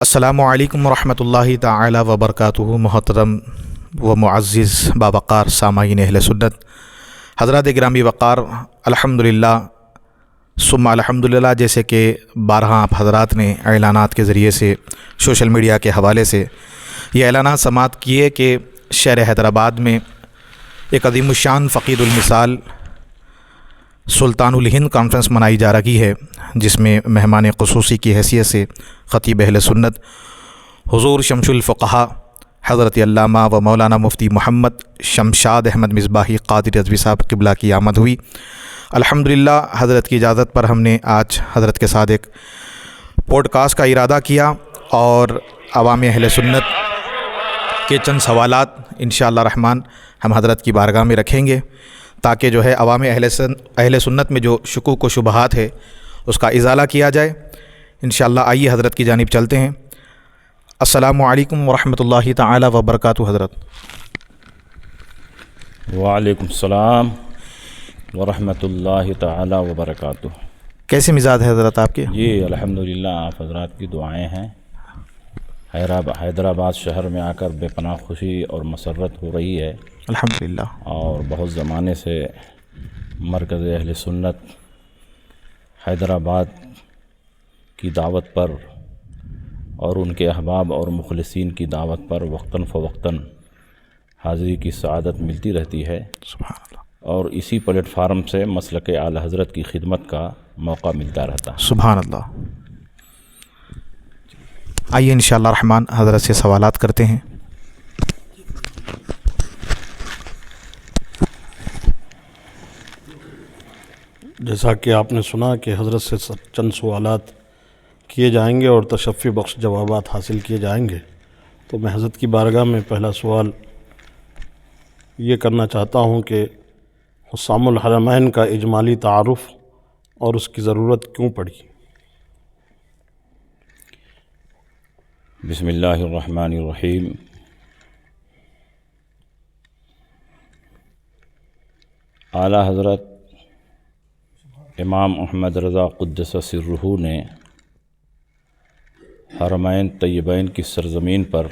السلام علیکم ورحمۃ اللہ تعالی وبرکاتہ۔ محترم و معزز باوقار سامعین اہل سنت، حضرات گرامی وقار، الحمدللہ ثم الحمدللہ، جیسے کہ بارہا آپ حضرات نے اعلانات کے ذریعے سے، سوشل میڈیا کے حوالے سے یہ اعلانات سماعت کیے کہ شہر حیدرآباد میں ایک عظیم الشان فقید المثال سلطان الہند کانفرنس منائی جا رہی ہے، جس میں مہمان خصوصی کی حیثیت سے خطیب اہل سنت حضور شمس الفقہا حضرت علامہ و مولانا مفتی محمد شمشاد احمد مصباحی قادری رضوی صاحب قبلہ کی آمد ہوئی۔ الحمدللہ حضرت کی اجازت پر ہم نے آج حضرت کے ساتھ ایک پوڈ کاسٹ کا ارادہ کیا اور عوام اہل سنت کے چند سوالات انشاءاللہ رحمان ہم حضرت کی بارگاہ میں رکھیں گے، تاکہ جو ہے عوام اہل سنت میں جو شکوک و شبہات ہے اس کا ازالہ کیا جائے۔ انشاءاللہ آئیے حضرت کی جانب چلتے ہیں۔ السلام علیکم ورحمۃ اللہ تعالی وبرکاتہ۔ حضرت وعلیکم السلام ورحمۃ اللہ تعالی وبرکاتہ۔ کیسے مزاج ہے حضرت آپ کے؟ جی الحمدللہ، آپ حضرات کی دعائیں ہیں۔ حیدرآباد شہر میں آ کر بے پناہ خوشی اور مسرت ہو رہی ہے، الحمدللہ۔ اور بہت زمانے سے مرکز اہل سنت حیدرآباد کی دعوت پر اور ان کے احباب اور مخلصین کی دعوت پر وقتاً فوقتاً حاضری کی سعادت ملتی رہتی ہے، سبحان اللہ، اور اسی پلیٹ فارم سے مسلک اعلی حضرت کی خدمت کا موقع ملتا رہتا ہے۔ سبحان اللہ۔ آئیے انشاءاللہ رحمان حضرت سے سوالات کرتے ہیں۔ جیسا کہ آپ نے سنا کہ حضرت سے چند سوالات کیے جائیں گے اور تشفی بخش جوابات حاصل کیے جائیں گے، تو میں حضرت کی بارگاہ میں پہلا سوال یہ کرنا چاہتا ہوں کہ حسام الحرمین کا اجمالی تعارف اور اس کی ضرورت کیوں پڑی؟ بسم اللہ الرحمن الرحیم۔ اعلیٰ حضرت امام احمد رضا قدس سرہ نے حرمین طیبین کی سرزمین پر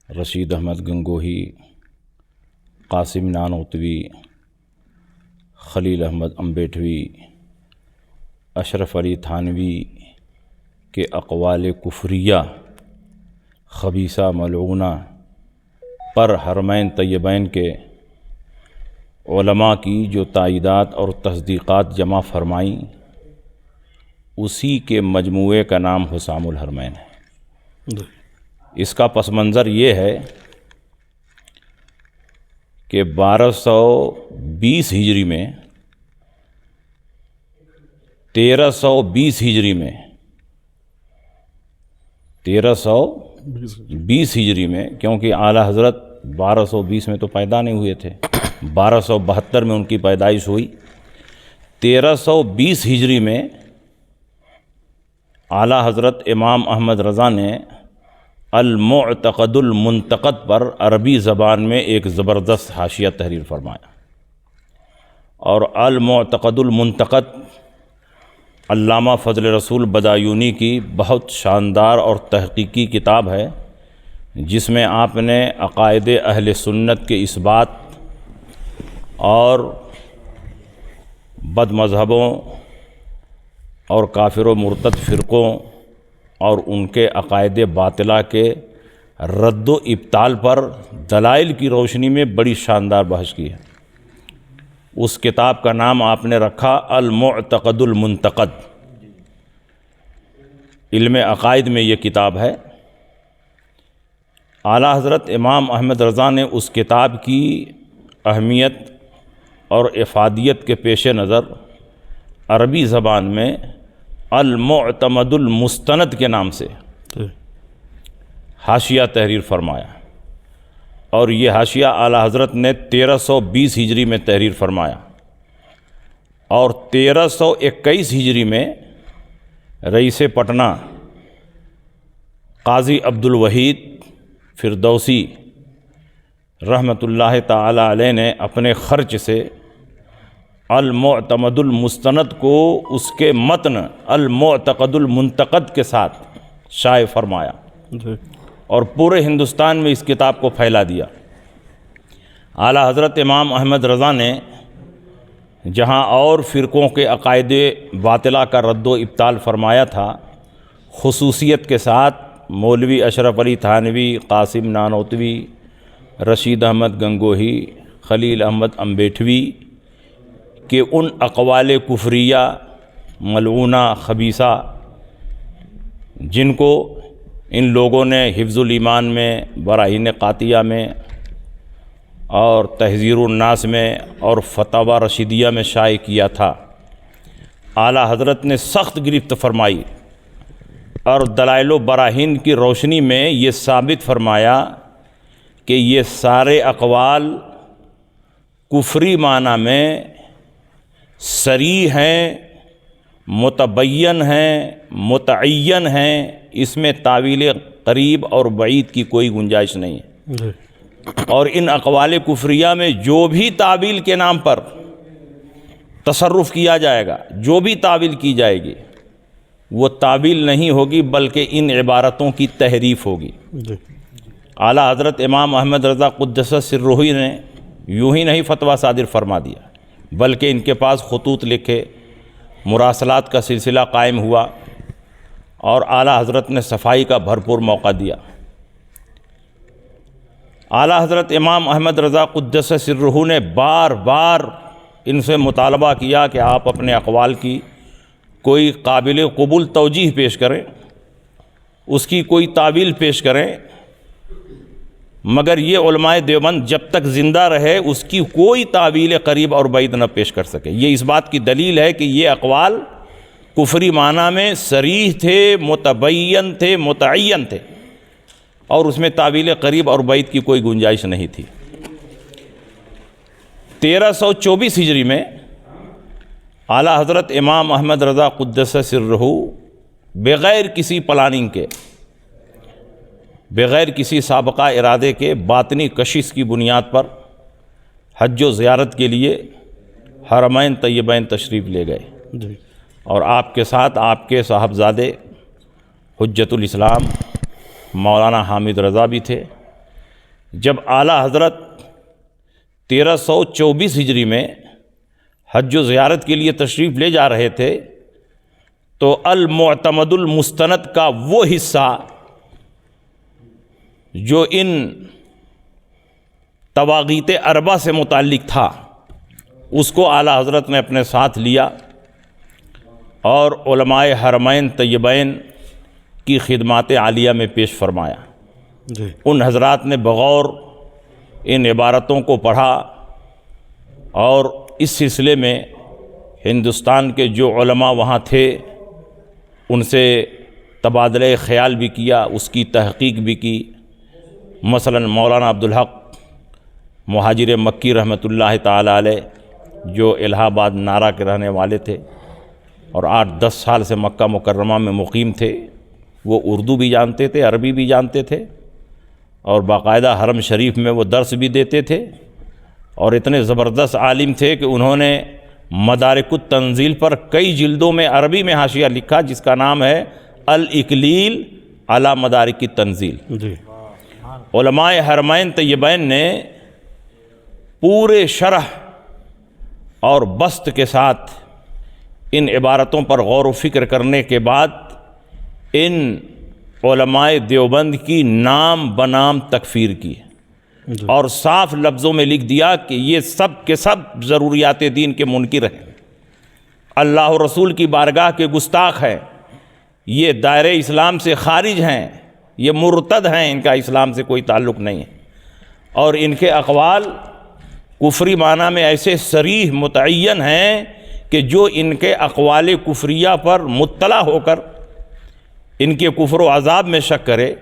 رشید احمد گنگوہی، قاسم نانوتوی، خلیل احمد امبیٹوی، اشرف علی تھانوی کے اقوال کفریہ خبیثہ ملعونہ پر حرمین طیبین کے علماء کی جو تائیدات اور تصدیقات جمع فرمائیں، اسی کے مجموعے کا نام حسام الحرمین ہے۔ اس کا پس منظر یہ ہے کہ 1220 ہجری میں 1320 ہجری میں 1320 ہجری میں، کیونکہ اعلیٰ حضرت 1220 میں تو پیدا نہیں ہوئے تھے، 1272 میں ان کی پیدائش ہوئی۔ 1320 ہجری میں اعلیٰ حضرت امام احمد رضا نے المعتقد المنتقد پر عربی زبان میں ایک زبردست حاشیہ تحریر فرمایا، اور المعتقد المنتقد علامہ فضل رسول بدایونی کی بہت شاندار اور تحقیقی کتاب ہے، جس میں آپ نے عقائد اہل سنت کے اثبات اور بد مذہبوں اور کافر و مرتد فرقوں اور ان کے عقائد باطلہ کے رد و ابطال پر دلائل کی روشنی میں بڑی شاندار بحث کی ہے۔ اس کتاب کا نام آپ نے رکھا المعتقد المنتقد۔ علم عقائد میں یہ کتاب ہے۔ اعلیٰ حضرت امام احمد رضا نے اس کتاب کی اہمیت اور افادیت کے پیش نظر عربی زبان میں المعتمد المستند کے نام سے حاشیہ تحریر فرمایا، اور یہ حاشیہ اعلیٰ حضرت نے 1320 ہجری میں تحریر فرمایا، اور 1321 ہجری میں رئیس پٹنہ قاضی عبد الوحید فردوسی رحمۃ اللہ تعالی علیہ نے اپنے خرچ سے المعتمد المستند کو اس کے متن المعتقد المنتقد کے ساتھ شائع فرمایا جی اور پورے ہندوستان میں اس کتاب کو پھیلا دیا۔ اعلیٰ حضرت امام احمد رضا نے جہاں اور فرقوں کے عقائد باطلہ کا رد و ابطال فرمایا تھا، خصوصیت کے ساتھ مولوی اشرف علی تھانوی، قاسم نانوتوی، رشید احمد گنگوہی، خلیل احمد امبیٹھوی کہ ان اقوال کفریہ ملعونہ خبیثہ جن کو ان لوگوں نے حفظ الایمان میں، براہین قاطعہ میں اور تحذیر الناس میں اور فتاوی رشیدیہ میں شائع کیا تھا، اعلیٰ حضرت نے سخت گرفت فرمائی اور دلائل و براہین کی روشنی میں یہ ثابت فرمایا کہ یہ سارے اقوال کفری معنی میں صریح ہیں، متبین ہیں، متعین ہیں، اس میں تاویل قریب اور بعید کی کوئی گنجائش نہیں ہے۔ جی اور ان اقوال کفریہ میں جو بھی تعویل کے نام پر تصرف کیا جائے گا، جو بھی تعویل کی جائے گی، وہ تعویل نہیں ہوگی بلکہ ان عبارتوں کی تحریف ہوگی۔ جی اعلیٰ حضرت امام احمد رضا قدس سرہ نے یوں ہی نہیں فتویٰ صادر فرما دیا، بلکہ ان کے پاس خطوط لکھے، مراسلات کا سلسلہ قائم ہوا اور اعلیٰ حضرت نے صفائی کا بھرپور موقع دیا۔ اعلیٰ حضرت امام احمد رضا قدس سرہ نے بار بار ان سے مطالبہ کیا کہ آپ اپنے اقوال کی کوئی قابل قبول توجیہ پیش کریں، اس کی کوئی تعویل پیش کریں، مگر یہ علماء دیوبند جب تک زندہ رہے اس کی کوئی تعویل قریب اور بعید نہ پیش کر سکے۔ یہ اس بات کی دلیل ہے کہ یہ اقوال کفری معنی میں صریح تھے، متبین تھے، متعین تھے اور اس میں تعویل قریب اور بعید کی کوئی گنجائش نہیں تھی۔ 1324 ہجری میں اعلیٰ حضرت امام احمد رضا قدس سرہ بغیر کسی پلاننگ کے، بغیر کسی سابقہ ارادے کے باطنی کشش کی بنیاد پر حج و زیارت کے لیے حرمین طیبین تشریف لے گئے جی اور آپ کے ساتھ آپ کے صاحبزادے حجت الاسلام مولانا حامد رضا بھی تھے۔ جب اعلیٰ حضرت 1324 ہجری میں حج و زیارت کے لیے تشریف لے جا رہے تھے تو المعتمد المستند کا وہ حصہ جو ان طواغیت اربع سے متعلق تھا اس کو اعلیٰ حضرت نے اپنے ساتھ لیا اور علماء حرمین طیبین کی خدمات عالیہ میں پیش فرمایا۔ جی ان حضرات نے بغور ان عبارتوں کو پڑھا اور اس سلسلے میں ہندوستان کے جو علماء وہاں تھے ان سے تبادلہ خیال بھی کیا، اس کی تحقیق بھی کی۔ مثلا مولانا عبدالحق مہاجر مکی رحمۃ اللہ تعالی علیہ جو الہ آباد نارا کے رہنے والے تھے اور 8-10 سال سے مکہ مکرمہ میں مقیم تھے، وہ اردو بھی جانتے تھے، عربی بھی جانتے تھے اور باقاعدہ حرم شریف میں وہ درس بھی دیتے تھے اور اتنے زبردست عالم تھے کہ انہوں نے مدارک التنزیل پر کئی جلدوں میں عربی میں حاشیہ لکھا جس کا نام ہے الاکلیل علی مدارک التنزیل۔ جی علماء حرمین طیبین نے پورے شرح اور بسط کے ساتھ ان عبارتوں پر غور و فکر کرنے کے بعد ان علماء دیوبند کی نام بنام تکفیر کی اور صاف لفظوں میں لکھ دیا کہ یہ سب کے سب ضروریات دین کے منکر ہیں، اللہ و رسول کی بارگاہ کے گستاخ ہیں، یہ دائرہ اسلام سے خارج ہیں، یہ مرتد ہیں، ان کا اسلام سے کوئی تعلق نہیں ہے اور ان کے اقوال کفری معنی میں ایسے صریح متعین ہیں کہ جو ان کے اقوال کفریہ پر مطلع ہو کر ان کے کفر و عذاب میں شک کرے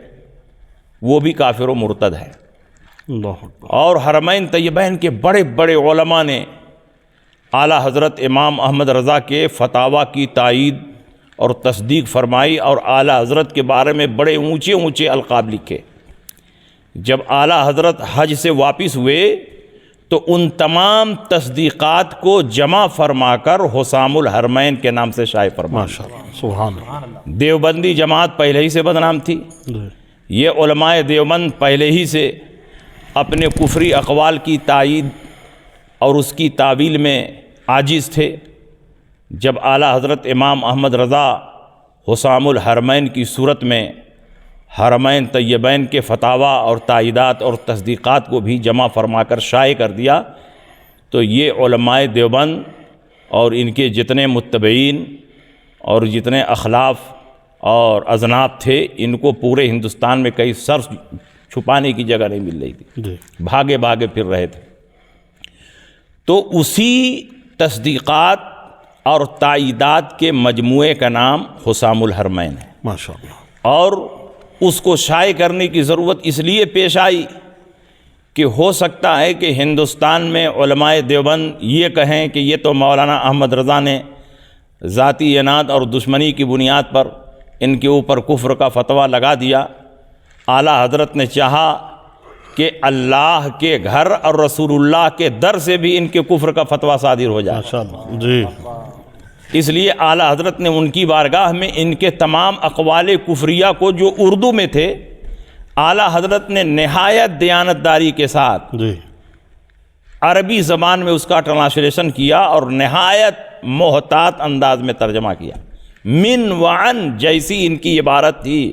وہ بھی کافر و مرتد ہے۔ اللہ اکبر۔ اور حرمین طیبین کے بڑے بڑے علماء نے اعلیٰ حضرت امام احمد رضا کے فتاویٰ کی تائید اور تصدیق فرمائی اور اعلیٰ حضرت کے بارے میں بڑے اونچے اونچے القاب لکھے۔ جب اعلیٰ حضرت حج سے واپس ہوئے تو ان تمام تصدیقات کو جمع فرما کر حسام الحرمین کے نام سے شائع فرمایا۔ ماشاءاللہ، سبحان اللہ۔ دیوبندی جماعت پہلے ہی سے بدنام تھی، یہ علماء دیوبند پہلے ہی سے اپنے کفری اقوال کی تائید اور اس کی تعویل میں عاجز تھے۔ جب اعلیٰ حضرت امام احمد رضا حسام الحرمین کی صورت میں حرمین طیبین کے فتاویٰ اور تائیدات اور تصدیقات کو بھی جمع فرما کر شائع کر دیا، تو یہ علماء دیوبند اور ان کے جتنے متبعین اور جتنے اخلاف اور اذناب تھے، ان کو پورے ہندوستان میں کئی سر چھپانے کی جگہ نہیں مل رہی تھی، بھاگے بھاگے پھر رہے تھے۔ تو اسی تصدیقات اور تائیدات کے مجموعے کا نام حسام الحرمین ہے ماشاءاللہ۔ اور اس کو شائع کرنے کی ضرورت اس لیے پیش آئی کہ ہو سکتا ہے کہ ہندوستان میں علماء دیوبند یہ کہیں کہ یہ تو مولانا احمد رضا نے ذاتی عناد اور دشمنی کی بنیاد پر ان کے اوپر کفر کا فتویٰ لگا دیا۔ اعلیٰ حضرت نے چاہا کہ اللہ کے گھر اور رسول اللہ کے در سے بھی ان کے کفر کا فتویٰ صادر ہو جائے، ماشاءاللہ جی۔ اس لیے اعلیٰ حضرت نے ان کی بارگاہ میں ان کے تمام اقوال کفریہ کو جو اردو میں تھے، اعلیٰ حضرت نے نہایت دیانتداری کے ساتھ جی عربی زبان میں اس کا ٹرانسلیشن کیا اور نہایت محتاط انداز میں ترجمہ کیا۔ من وعن جیسی ان کی عبارت تھی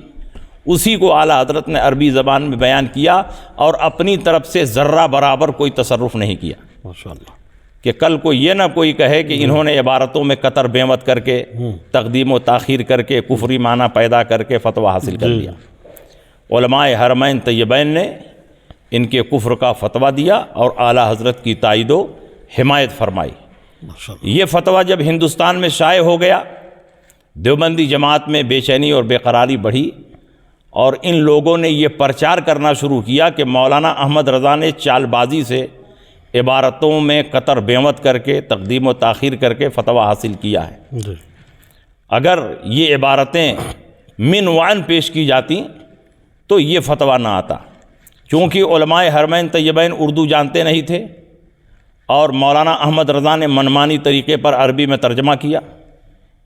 اسی کو اعلیٰ حضرت نے عربی زبان میں بیان کیا، اور اپنی طرف سے ذرہ برابر کوئی تصرف نہیں کیا ماشاءاللہ۔ کہ کل کو یہ نہ کوئی کہے کہ انہوں نے عبارتوں میں قطر بیمت کر کے تقدیم و تاخیر کر کے کفری معنی پیدا کر کے فتویٰ حاصل کر لیا۔ علماء حرمین طیبین نے ان کے کفر کا فتویٰ دیا اور اعلیٰ حضرت کی تائید و حمایت فرمائی۔ ماشاءاللہ یہ فتویٰ جب ہندوستان میں شائع ہو گیا، دیوبندی جماعت میں بے چینی اور بے قراری بڑھی، اور ان لوگوں نے یہ پرچار کرنا شروع کیا کہ مولانا احمد رضا نے چال بازی سے عبارتوں میں قطر بیمت کر کے تقدیم و تاخیر کر کے فتویٰ حاصل کیا ہے۔ جی اگر یہ عبارتیں من وعن پیش کی جاتی تو یہ فتویٰ نہ آتا، چونکہ علماء حرمین طیبین اردو جانتے نہیں تھے اور مولانا احمد رضا نے منمانی طریقے پر عربی میں ترجمہ کیا،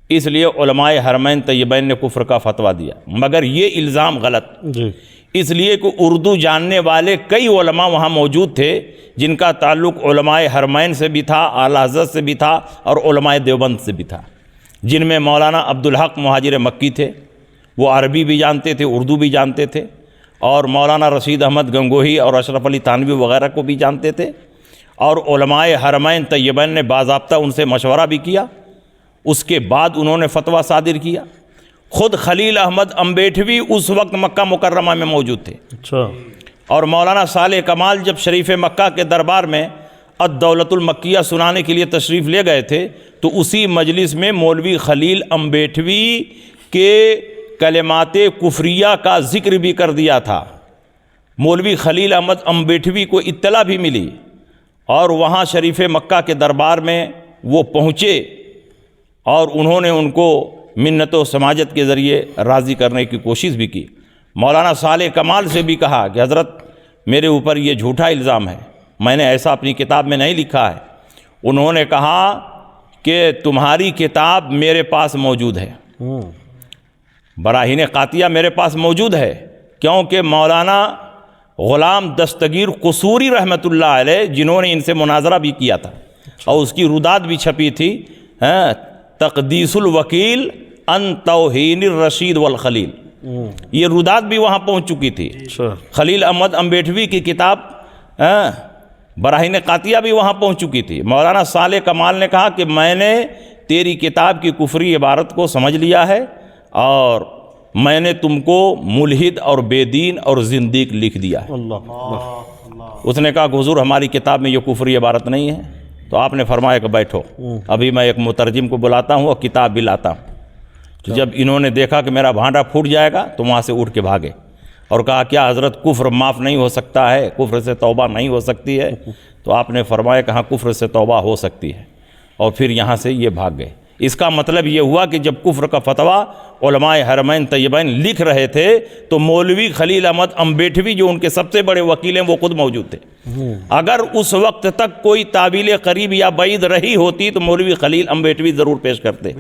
اس لیے علماء حرمین طیبین نے کفر کا فتویٰ دیا۔ مگر یہ الزام غلط، جی اس لیے کہ اردو جاننے والے کئی علماء وہاں موجود تھے جن کا تعلق علماء حرمین سے بھی تھا، اعلیٰ حضرت سے بھی تھا اور علماء دیوبند سے بھی تھا، جن میں مولانا عبدالحق مہاجر مکی تھے، وہ عربی بھی جانتے تھے، اردو بھی جانتے تھے، اور مولانا رشید احمد گنگوہی اور اشرف علی تھانوی وغیرہ کو بھی جانتے تھے، اور علماء حرمین طیبین نے باضابطہ ان سے مشورہ بھی کیا، اس کے بعد انہوں نے فتویٰ صادر کیا۔ خود خلیل احمد امبیٹھوی اس وقت مکہ مکرمہ میں موجود تھے، اچھا اور مولانا صالح کمال جب شریف مکہ کے دربار میں الدولۃ المکیہ سنانے کے لیے تشریف لے گئے تھے تو اسی مجلس میں مولوی خلیل امبیٹھوی کے کلمات کفریہ کا ذکر بھی کر دیا تھا۔ مولوی خلیل احمد امبیٹھوی کو اطلاع بھی ملی اور وہاں شریف مکہ کے دربار میں وہ پہنچے اور انہوں نے ان کو منت و سماجت کے ذریعے راضی کرنے کی کوشش بھی کی۔ مولانا صالح کمال سے بھی کہا کہ حضرت میرے اوپر یہ جھوٹا الزام ہے، میں نے ایسا اپنی کتاب میں نہیں لکھا ہے۔ انہوں نے کہا کہ تمہاری کتاب میرے پاس موجود ہے، براہین قاطعہ میرے پاس موجود ہے، کیونکہ مولانا غلام دستگیر قصوری رحمۃ اللہ علیہ جنہوں نے ان سے مناظرہ بھی کیا تھا اور اس کی رداد بھی چھپی تھی، تقدیس الوکیل ان توہین الرشید والخلیل، یہ رداد بھی وہاں پہنچ چکی تھی۔ خلیل احمد امبیٹھوی کی کتاب براہین قاطعہ بھی وہاں پہنچ چکی تھی۔ مولانا صالح کمال نے کہا کہ میں نے تیری کتاب کی کفری عبارت کو سمجھ لیا ہے اور میں نے تم کو ملحد اور بے دین اور زندیق لکھ دیا ہے۔ اس نے کہا کہ حضور ہماری کتاب میں یہ کفری عبارت نہیں ہے، تو آپ نے فرمایا کہ بیٹھو، ابھی میں ایک مترجم کو بلاتا ہوں اور کتاب بھی لاتا ہوں۔ تو جب انہوں نے دیکھا کہ میرا بھانڈا پھوٹ جائے گا تو وہاں سے اٹھ کے بھاگے اور کہا کیا حضرت کفر معاف نہیں ہو سکتا ہے، کفر سے توبہ نہیں ہو سکتی ہے؟ تو آپ نے فرمایا کہ ہاں کفر سے توبہ ہو سکتی ہے، اور پھر یہاں سے یہ بھاگ گئے۔ اس کا مطلب یہ ہوا کہ جب کفر کا فتویٰ علماء حرمین طیبین لکھ رہے تھے تو مولوی خلیل احمد امبیٹوی جو ان کے سب سے بڑے وکیل ہیں وہ خود موجود تھے. اگر اس وقت تک کوئی تعویل قریب یا بعید رہی ہوتی تو مولوی خلیل امبیٹوی ضرور پیش کرتے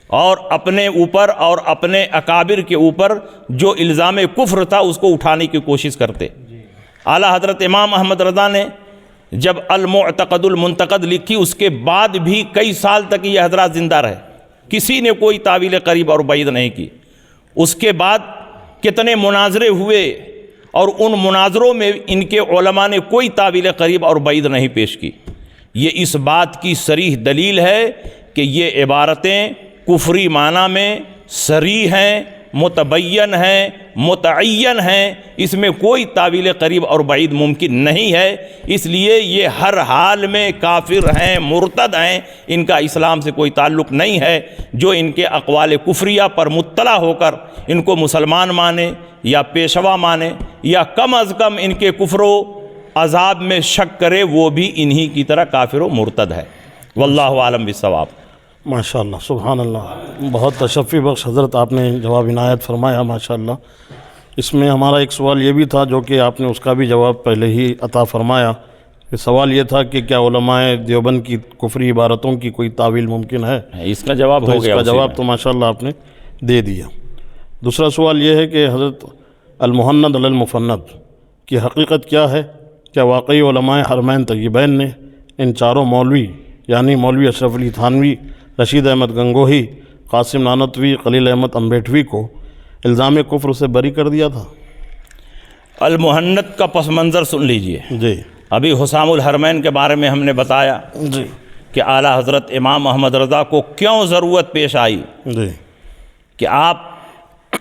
اور اپنے اوپر اور اپنے اکابر کے اوپر جو الزام کفر تھا اس کو اٹھانے کی کوشش کرتے. اعلیٰ حضرت امام احمد رضا نے جب المعتقد المنتقد لکھی اس کے بعد بھی کئی سال تک یہ حضرات زندہ رہے, کسی نے کوئی تعویل قریب اور بعید نہیں کی. اس کے بعد کتنے مناظرے ہوئے اور ان مناظروں میں ان کے علماء نے کوئی تعویل قریب اور بعید نہیں پیش کی. یہ اس بات کی صریح دلیل ہے کہ یہ عبارتیں کفری معنی میں صریح ہیں, متبین ہیں, متعین ہیں, اس میں کوئی تعویل قریب اور بعید ممکن نہیں ہے. اس لیے یہ ہر حال میں کافر ہیں, مرتد ہیں, ان کا اسلام سے کوئی تعلق نہیں ہے. جو ان کے اقوال کفریہ پر مطلع ہو کر ان کو مسلمان مانے یا پیشوا مانے یا کم از کم ان کے کفر و عذاب میں شک کرے وہ بھی انہی کی طرح کافر و مرتد ہے. واللہ عالم بالصواب. ماشاء اللہ, سبحان اللہ, بہت تشفی بخش حضرت آپ نے جواب عنایت فرمایا ماشاء اللہ. اس میں ہمارا ایک سوال یہ بھی تھا جو کہ آپ نے اس کا بھی جواب پہلے ہی عطا فرمایا کہ سوال یہ تھا کہ کیا علماء دیوبند کی کفری عبارتوں کی کوئی تعویل ممکن ہے؟ اس کا جواب ہو گیا. اس کا جواب تو ماشاء اللہ آپ نے دے دیا. دوسرا سوال یہ ہے کہ حضرت المحند علی المفند کی حقیقت کیا ہے؟ کیا واقعی علماء حرمین طیبین نے ان چاروں مولوی یعنی مولوی اشرف علی تھانوی, رشید احمد گنگوہی, قاسم نانوتوی, خلیل احمد امبیٹوی کو الزام کفر سے بری کر دیا تھا؟ المحند کا پس منظر سن لیجئے. جی, ابھی حسام الحرمین کے بارے میں ہم نے بتایا جی, کہ اعلیٰ حضرت امام احمد رضا کو کیوں ضرورت پیش آئی جی, کہ آپ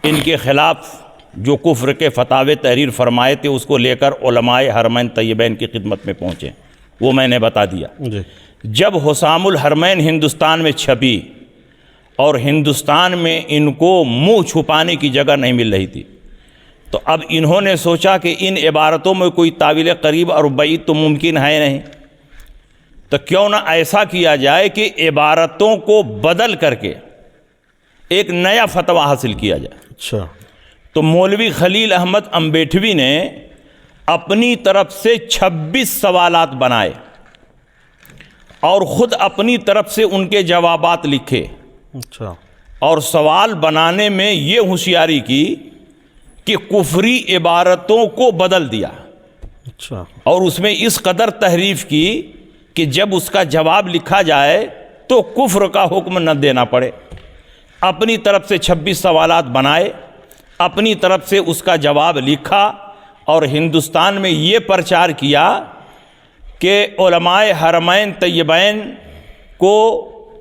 ان کے خلاف جو کفر کے فتاوے تحریر فرمائے تھے اس کو لے کر علماء حرمین طیبین کی خدمت میں پہنچے. وہ میں نے بتا دیا. جی, جب حسام الحرمین ہندوستان میں چھپی اور ہندوستان میں ان کو منہ چھپانے کی جگہ نہیں مل رہی تھی تو اب انہوں نے سوچا کہ ان عبارتوں میں کوئی تعویل قریب اور بعید تو ممکن ہے نہیں, تو کیوں نہ ایسا کیا جائے کہ عبارتوں کو بدل کر کے ایک نیا فتویٰ حاصل کیا جائے. اچھا. تو مولوی خلیل احمد امبیٹوی نے اپنی طرف سے 26 سوالات بنائے اور خود اپنی طرف سے ان کے جوابات لکھے. اچھا. اور سوال بنانے میں یہ ہوشیاری کی کہ کفری عبارتوں کو بدل دیا. اچھا. اور اس میں اس قدر تحریف کی کہ جب اس کا جواب لکھا جائے تو کفر کا حکم نہ دینا پڑے. اپنی طرف سے 26 سوالات بنائے, اپنی طرف سے اس کا جواب لکھا اور ہندوستان میں یہ پرچار کیا کہ علماء حرمین طیبین کو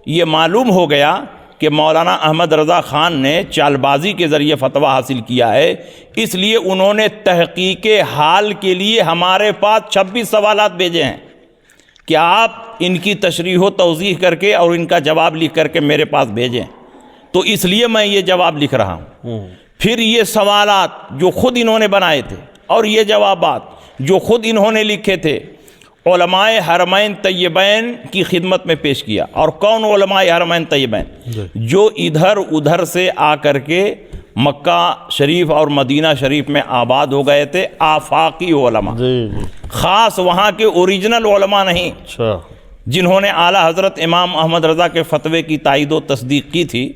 یہ معلوم ہو گیا کہ مولانا احمد رضا خان نے چال بازی کے ذریعے فتویٰ حاصل کیا ہے, اس لیے انہوں نے تحقیق حال کے لیے ہمارے پاس 26 سوالات بھیجے ہیں کہ آپ ان کی تشریح و توضیح کر کے اور ان کا جواب لکھ کر کے میرے پاس بھیجیں. تو اس لیے میں یہ جواب لکھ رہا ہوں. پھر یہ سوالات جو خود انہوں نے بنائے تھے اور یہ جوابات جو خود انہوں نے لکھے تھے علماء حرمین طیبین کی خدمت میں پیش کیا. اور کون علماء حرمین طیبین؟ جو ادھر ادھر سے آ کر کے مکہ شریف اور مدینہ شریف میں آباد ہو گئے تھے, آفاقی علماء, خاص وہاں کے اوریجنل علماء نہیں. اچھا. جنہوں نے اعلیٰ حضرت امام احمد رضا کے فتوے کی تائید و تصدیق کی تھی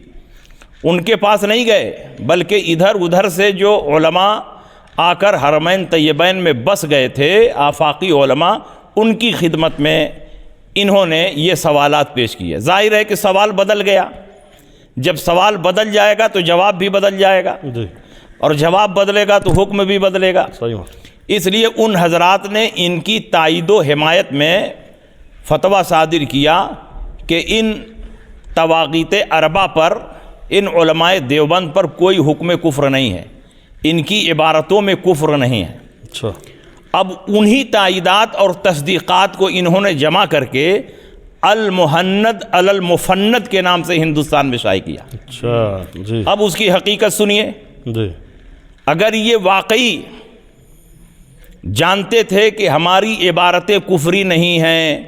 ان کے پاس نہیں گئے, بلکہ ادھر ادھر سے جو علماء آ کر حرمین طیبین میں بس گئے تھے, آفاقی علماء, ان کی خدمت میں انہوں نے یہ سوالات پیش کیے. ظاہر ہے کہ سوال بدل گیا, جب سوال بدل جائے گا تو جواب بھی بدل جائے گا, اور جواب بدلے گا تو حکم بھی بدلے گا. اس لیے ان حضرات نے ان کی تائید و حمایت میں فتویٰ صادر کیا کہ ان طواغیت اربع پر, ان علماء دیوبند پر کوئی حکم کفر نہیں ہے, ان کی عبارتوں میں کفر نہیں ہے. اچھا. اب انہی تائیدات اور تصدیقات کو انہوں نے جمع کر کے المحند علی المفند کے نام سے ہندوستان میں شائع کیا. اچھا. جی. اب اس کی حقیقت سنیے. جی. اگر یہ واقعی جانتے تھے کہ ہماری عبارتیں کفری نہیں ہیں,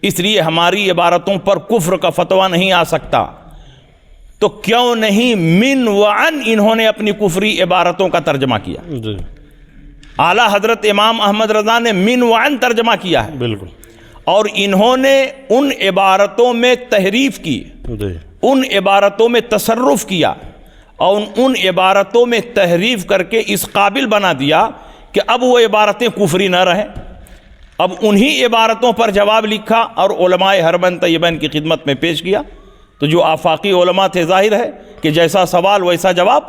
اس لیے ہماری عبارتوں پر کفر کا فتویٰ نہیں آ سکتا. تو کیوں نہیں من وعن انہوں نے اپنی کفری عبارتوں کا ترجمہ کیا؟ جی اعلیٰ حضرت امام احمد رضا نے من وعن ترجمہ کیا ہے، بالکل. اور انہوں نے ان عبارتوں میں تحریف کی، جی ان عبارتوں میں تصرف کیا، اور ان عبارتوں میں تحریف کر کے اس قابل بنا دیا کہ اب وہ عبارتیں کفری نہ رہیں. اب انہی عبارتوں پر جواب لکھا اور علماء حرمین طیبین کی خدمت میں پیش کیا. تو جو آفاقی علماء تھے، ظاہر ہے کہ جیسا سوال ویسا جواب.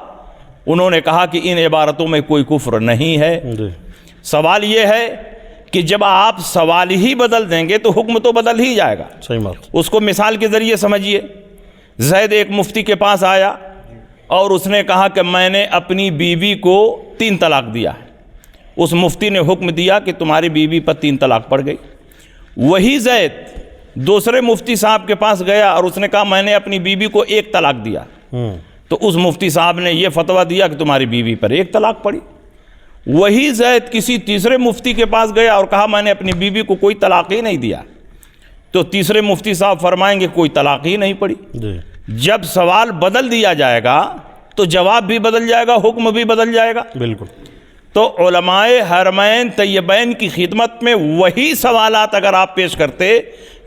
انہوں نے کہا کہ ان عبارتوں میں کوئی کفر نہیں ہے. جی سوال یہ ہے کہ جب آپ سوال ہی بدل دیں گے تو حکم تو بدل ہی جائے گا. صحیح بات. اس کو مثال کے ذریعے سمجھیے. زید ایک مفتی کے پاس آیا اور اس نے کہا کہ میں نے اپنی بیوی کو 3 طلاق دیا ہے. اس مفتی نے حکم دیا کہ تمہاری بیوی پر 3 طلاق پڑ گئی. وہی زید دوسرے مفتی صاحب کے پاس گیا اور اس نے کہا میں نے اپنی بیوی کو 1 طلاق دیا. تو اس مفتی صاحب نے یہ فتویٰ دیا کہ تمہاری بیوی پر 1 طلاق پڑی. وہی زید کسی تیسرے مفتی کے پاس گیا اور کہا میں نے اپنی بیوی کو کوئی طلاق ہی نہیں دیا. تو تیسرے مفتی صاحب فرمائیں گے کوئی طلاق ہی نہیں پڑی. جی جب سوال بدل دیا جائے گا تو جواب بھی بدل جائے گا، حکم بھی بدل جائے گا. بالکل. تو علماء حرمین طیبین کی خدمت میں وہی سوالات اگر آپ پیش کرتے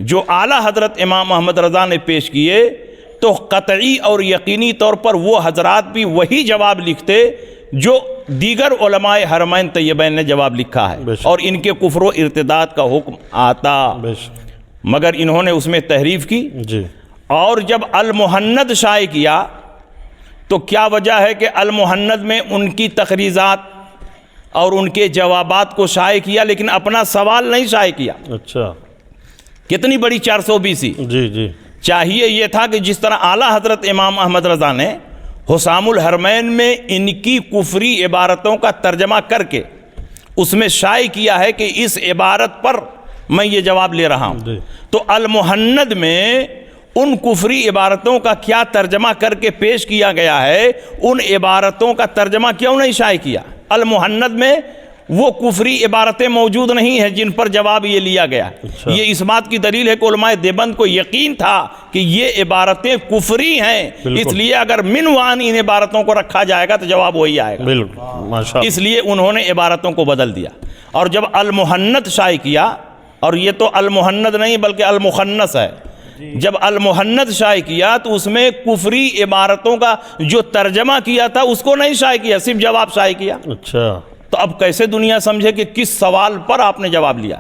جو اعلیٰ حضرت امام احمد رضا نے پیش کیے تو قطعی اور یقینی طور پر وہ حضرات بھی وہی جواب لکھتے جو دیگر علماء حرمین طیبین نے جواب لکھا ہے، اور ان کے کفر و ارتداد کا حکم آتا. مگر انہوں نے اس میں تحریف کی. جی. اور جب المحند شائع کیا تو کیا وجہ ہے کہ المحند میں ان کی تخریزات اور ان کے جوابات کو شائع کیا لیکن اپنا سوال نہیں شائع کیا؟ اچھا. کتنی بڑی 420. جی جی. چاہیے یہ تھا کہ جس طرح اعلیٰ حضرت امام احمد رضا نے حسام الحرمین میں ان کی کفری عبارتوں کا ترجمہ کر کے اس میں شائع کیا ہے کہ اس عبارت پر میں یہ جواب لے رہا ہوں، تو المحند میں ان کفری عبارتوں کا کیا ترجمہ کر کے پیش کیا گیا ہے، ان عبارتوں کا ترجمہ کیوں نہیں شائع کیا؟ المحند میں وہ کفری عبارتیں موجود نہیں ہیں جن پر جواب یہ لیا گیا. یہ اس بات کی دلیل ہے کہ علماء دیوبند کو یقین تھا کہ یہ عبارتیں کفری ہیں، اس لیے اگر من وعن ان عبارتوں کو رکھا جائے گا تو جواب وہی آئے گا. بالکل ماشاءاللہ. اس لیے انہوں نے عبارتوں کو بدل دیا. اور جب المحند شائع کیا، اور یہ تو المحند نہیں بلکہ المخنث ہے، جب المحند شائع کیا تو اس میں کفری عبارتوں کا جو ترجمہ کیا تھا اس کو نہیں شائع کیا، صرف جواب شائع کیا. اچھا. تو اب کیسے دنیا سمجھے کہ کس سوال پر آپ نے جواب لیا؟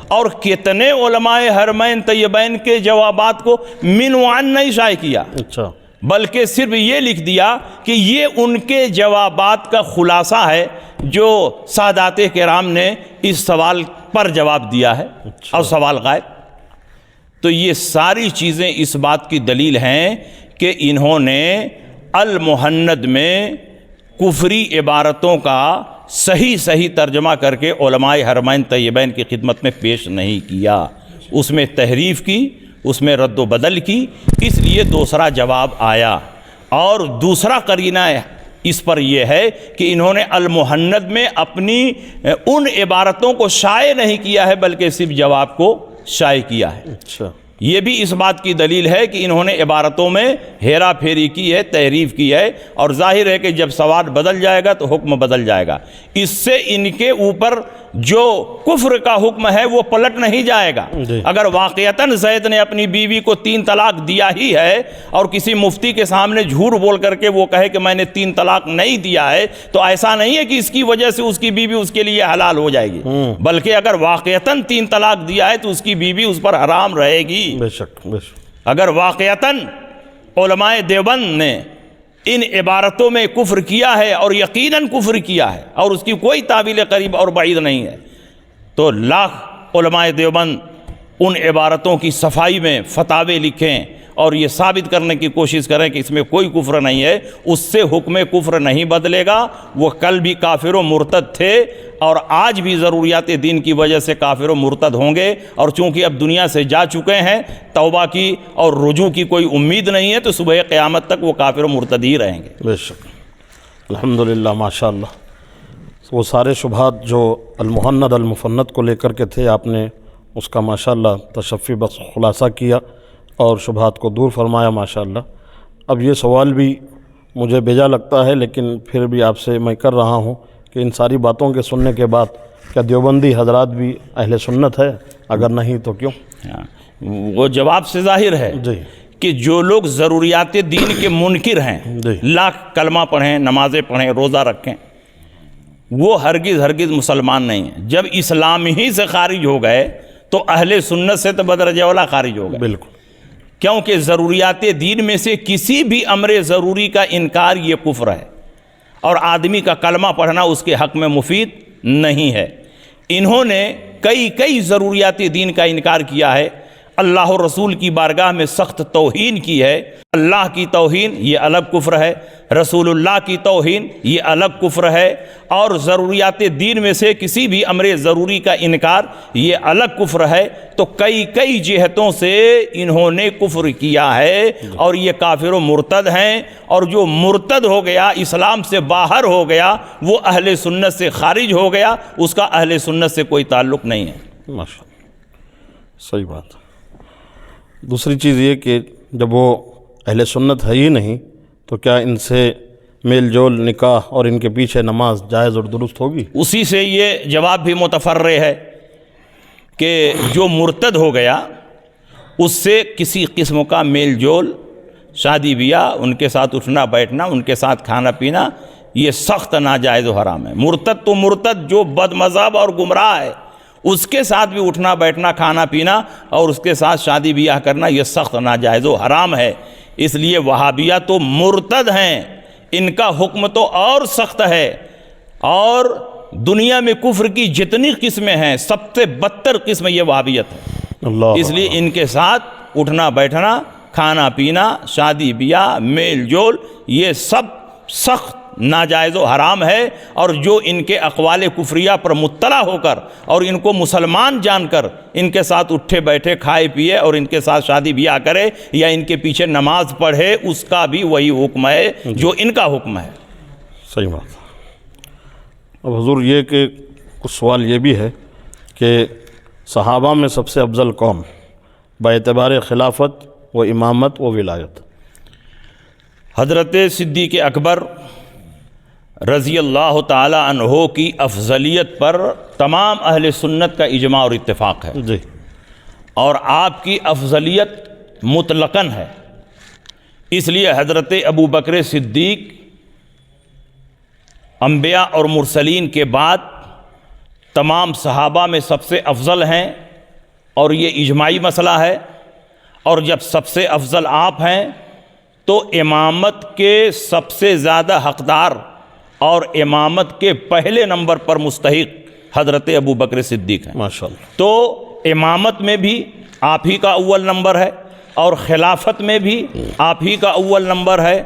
اور کتنے علماء حرمین طیبین کے جوابات کو من وعن نہیں شائع کیا، اچھا، بلکہ صرف یہ لکھ دیا کہ یہ ان کے جوابات کا خلاصہ ہے جو سادات کرام نے اس سوال پر جواب دیا ہے، اور سوال غائب. تو یہ ساری چیزیں اس بات کی دلیل ہیں کہ انہوں نے المحند میں کفری عبارتوں کا صحیح ترجمہ کر کے علماء حرمین طیبین کی خدمت میں پیش نہیں کیا، اس میں تحریف کی، اس میں رد و بدل کی، اس لیے دوسرا جواب آیا. اور دوسرا قرینہ اس پر یہ ہے کہ انہوں نے المحند میں اپنی ان عبارتوں کو شائع نہیں کیا ہے بلکہ صرف جواب کو شائع کیا ہے. اچھا. یہ بھی اس بات کی دلیل ہے کہ انہوں نے عبارتوں میں ہیرا پھیری کی ہے، تحریف کی ہے، اور ظاہر ہے کہ جب سوال بدل جائے گا تو حکم بدل جائے گا. اس سے ان کے اوپر جو کفر کا حکم ہے وہ پلٹ نہیں جائے گا. اگر واقعتاً زید نے اپنی بیوی کو 3 طلاق دیا ہی ہے اور کسی مفتی کے سامنے جھوٹ بول کر کے وہ کہے کہ میں نے 3 طلاق نہیں دیا ہے، تو ایسا نہیں ہے کہ اس کی وجہ سے اس کی بیوی اس کے لیے حلال ہو جائے گی، بلکہ اگر واقعتاً 3 طلاق دیا ہے تو اس کی بیوی اس پر حرام رہے گی. بے شک بے شک. اگر واقعتاً علماء دیوبند نے ان عبارتوں میں کفر کیا ہے اور یقیناً کفر کیا ہے اور اس کی کوئی تعویل قریب اور بعید نہیں ہے، تو لاکھ علماء دیوبند ان عبارتوں کی صفائی میں فتاوے لکھیں اور یہ ثابت کرنے کی کوشش کریں کہ اس میں کوئی کفر نہیں ہے. اس سے حکم کفر نہیں بدلے گا. وہ کل بھی کافر و مرتد تھے اور آج بھی ضروریات دین کی وجہ سے کافر و مرتد ہوں گے، اور چونکہ اب دنیا سے جا چکے ہیں، توبہ کی اور رجوع کی کوئی امید نہیں ہے، تو صبح قیامت تک وہ کافر و مرتد ہی رہیں گے. بے شک. الحمدللہ ماشاءاللہ. وہ سارے شبہات جو المحند المفند کو لے کر کے تھے آپ نے اس کا ماشاءاللہ تشفی بخش خلاصہ کیا اور شبہات کو دور فرمایا ماشاءاللہ۔ اب یہ سوال بھی مجھے بیجا لگتا ہے، لیکن پھر بھی آپ سے میں کر رہا ہوں کہ ان ساری باتوں کے سننے کے بعد کیا دیوبندی حضرات بھی اہل سنت ہے؟ اگر نہیں تو کیوں؟ وہ جواب سے ظاہر ہے جی کہ جو لوگ ضروریات دین کے منکر ہیں، جی لاکھ کلمہ پڑھیں، نمازیں پڑھیں، روزہ رکھیں، وہ ہرگز مسلمان نہیں ہیں۔ جب اسلام ہی سے خارج ہو گئے تو اہل سنت سے تو بدرجہ اولا خارج ہو گئے، بالکل، کیونکہ ضروریات دین میں سے کسی بھی امر ضروری کا انکار یہ کفر ہے، اور آدمی کا کلمہ پڑھنا اس کے حق میں مفید نہیں ہے۔ انہوں نے کئی ضروریات دین کا انکار کیا ہے، اللہ و رسول کی بارگاہ میں سخت توہین کی ہے۔ اللہ کی توہین یہ الگ کفر ہے، رسول اللہ کی توہین یہ الگ کفر ہے، اور ضروریات دین میں سے کسی بھی امر ضروری کا انکار یہ الگ کفر ہے۔ تو کئی جہتوں سے انہوں نے کفر کیا ہے، اور یہ کافر و مرتد ہیں، اور جو مرتد ہو گیا، اسلام سے باہر ہو گیا، وہ اہل سنت سے خارج ہو گیا، اس کا اہل سنت سے کوئی تعلق نہیں ہے۔ ماشاءاللہ، صحیح بات۔ دوسری چیز یہ کہ جب وہ اہل سنت ہے ہی نہیں تو کیا ان سے میل جول، نکاح اور ان کے پیچھے نماز جائز اور درست ہوگی؟ اسی سے یہ جواب بھی متفرع ہے کہ جو مرتد ہو گیا اس سے کسی قسم کا میل جول، شادی بیاہ، ان کے ساتھ اٹھنا بیٹھنا، ان کے ساتھ کھانا پینا، یہ سخت ناجائز و حرام ہے۔ مرتد تو مرتد جو بد مذہب اور گمراہ ہے، اس کے ساتھ بھی اٹھنا بیٹھنا، کھانا پینا اور اس کے ساتھ شادی بیاہ کرنا یہ سخت ناجائز و حرام ہے۔ اس لیے وہابیہ تو مرتد ہیں، ان کا حکم تو اور سخت ہے، اور دنیا میں کفر کی جتنی قسمیں ہیں سب سے بدتر قسم یہ وہابیت ہے۔ اللہ، اس لیے ان کے ساتھ اٹھنا بیٹھنا، کھانا پینا، شادی بیاہ، میل جول، یہ سب سخت ناجائز و حرام ہے، اور جو ان کے اقوال کفریہ پر مطلع ہو کر اور ان کو مسلمان جان کر ان کے ساتھ اٹھے بیٹھے، کھائے پیے اور ان کے ساتھ شادی بیاہ کرے یا ان کے پیچھے نماز پڑھے، اس کا بھی وہی حکم ہے جو ان کا حکم ہے۔ صحیح بات۔ اب حضور یہ کہ کچھ سوال یہ بھی ہے کہ صحابہ میں سب سے افضل کون باعتبار خلافت و امامت و ولایت؟ حضرت صدیق اکبر رضی اللہ تعالی عنہ کی افضلیت پر تمام اہل سنت کا اجماع اور اتفاق ہے، جی، اور آپ کی افضلیت مطلقاً ہے۔ اس لیے حضرت ابو بکر صدیق انبیاء اور مرسلین کے بعد تمام صحابہ میں سب سے افضل ہیں، اور یہ اجماعی مسئلہ ہے۔ اور جب سب سے افضل آپ ہیں تو امامت کے سب سے زیادہ حقدار اور امامت کے پہلے نمبر پر مستحق حضرت ابو بکر صدیق ہیں۔ ماشاءاللہ، تو امامت میں بھی آپ ہی کا اول نمبر ہے، اور خلافت میں بھی آپ ہی کا اول نمبر ہے،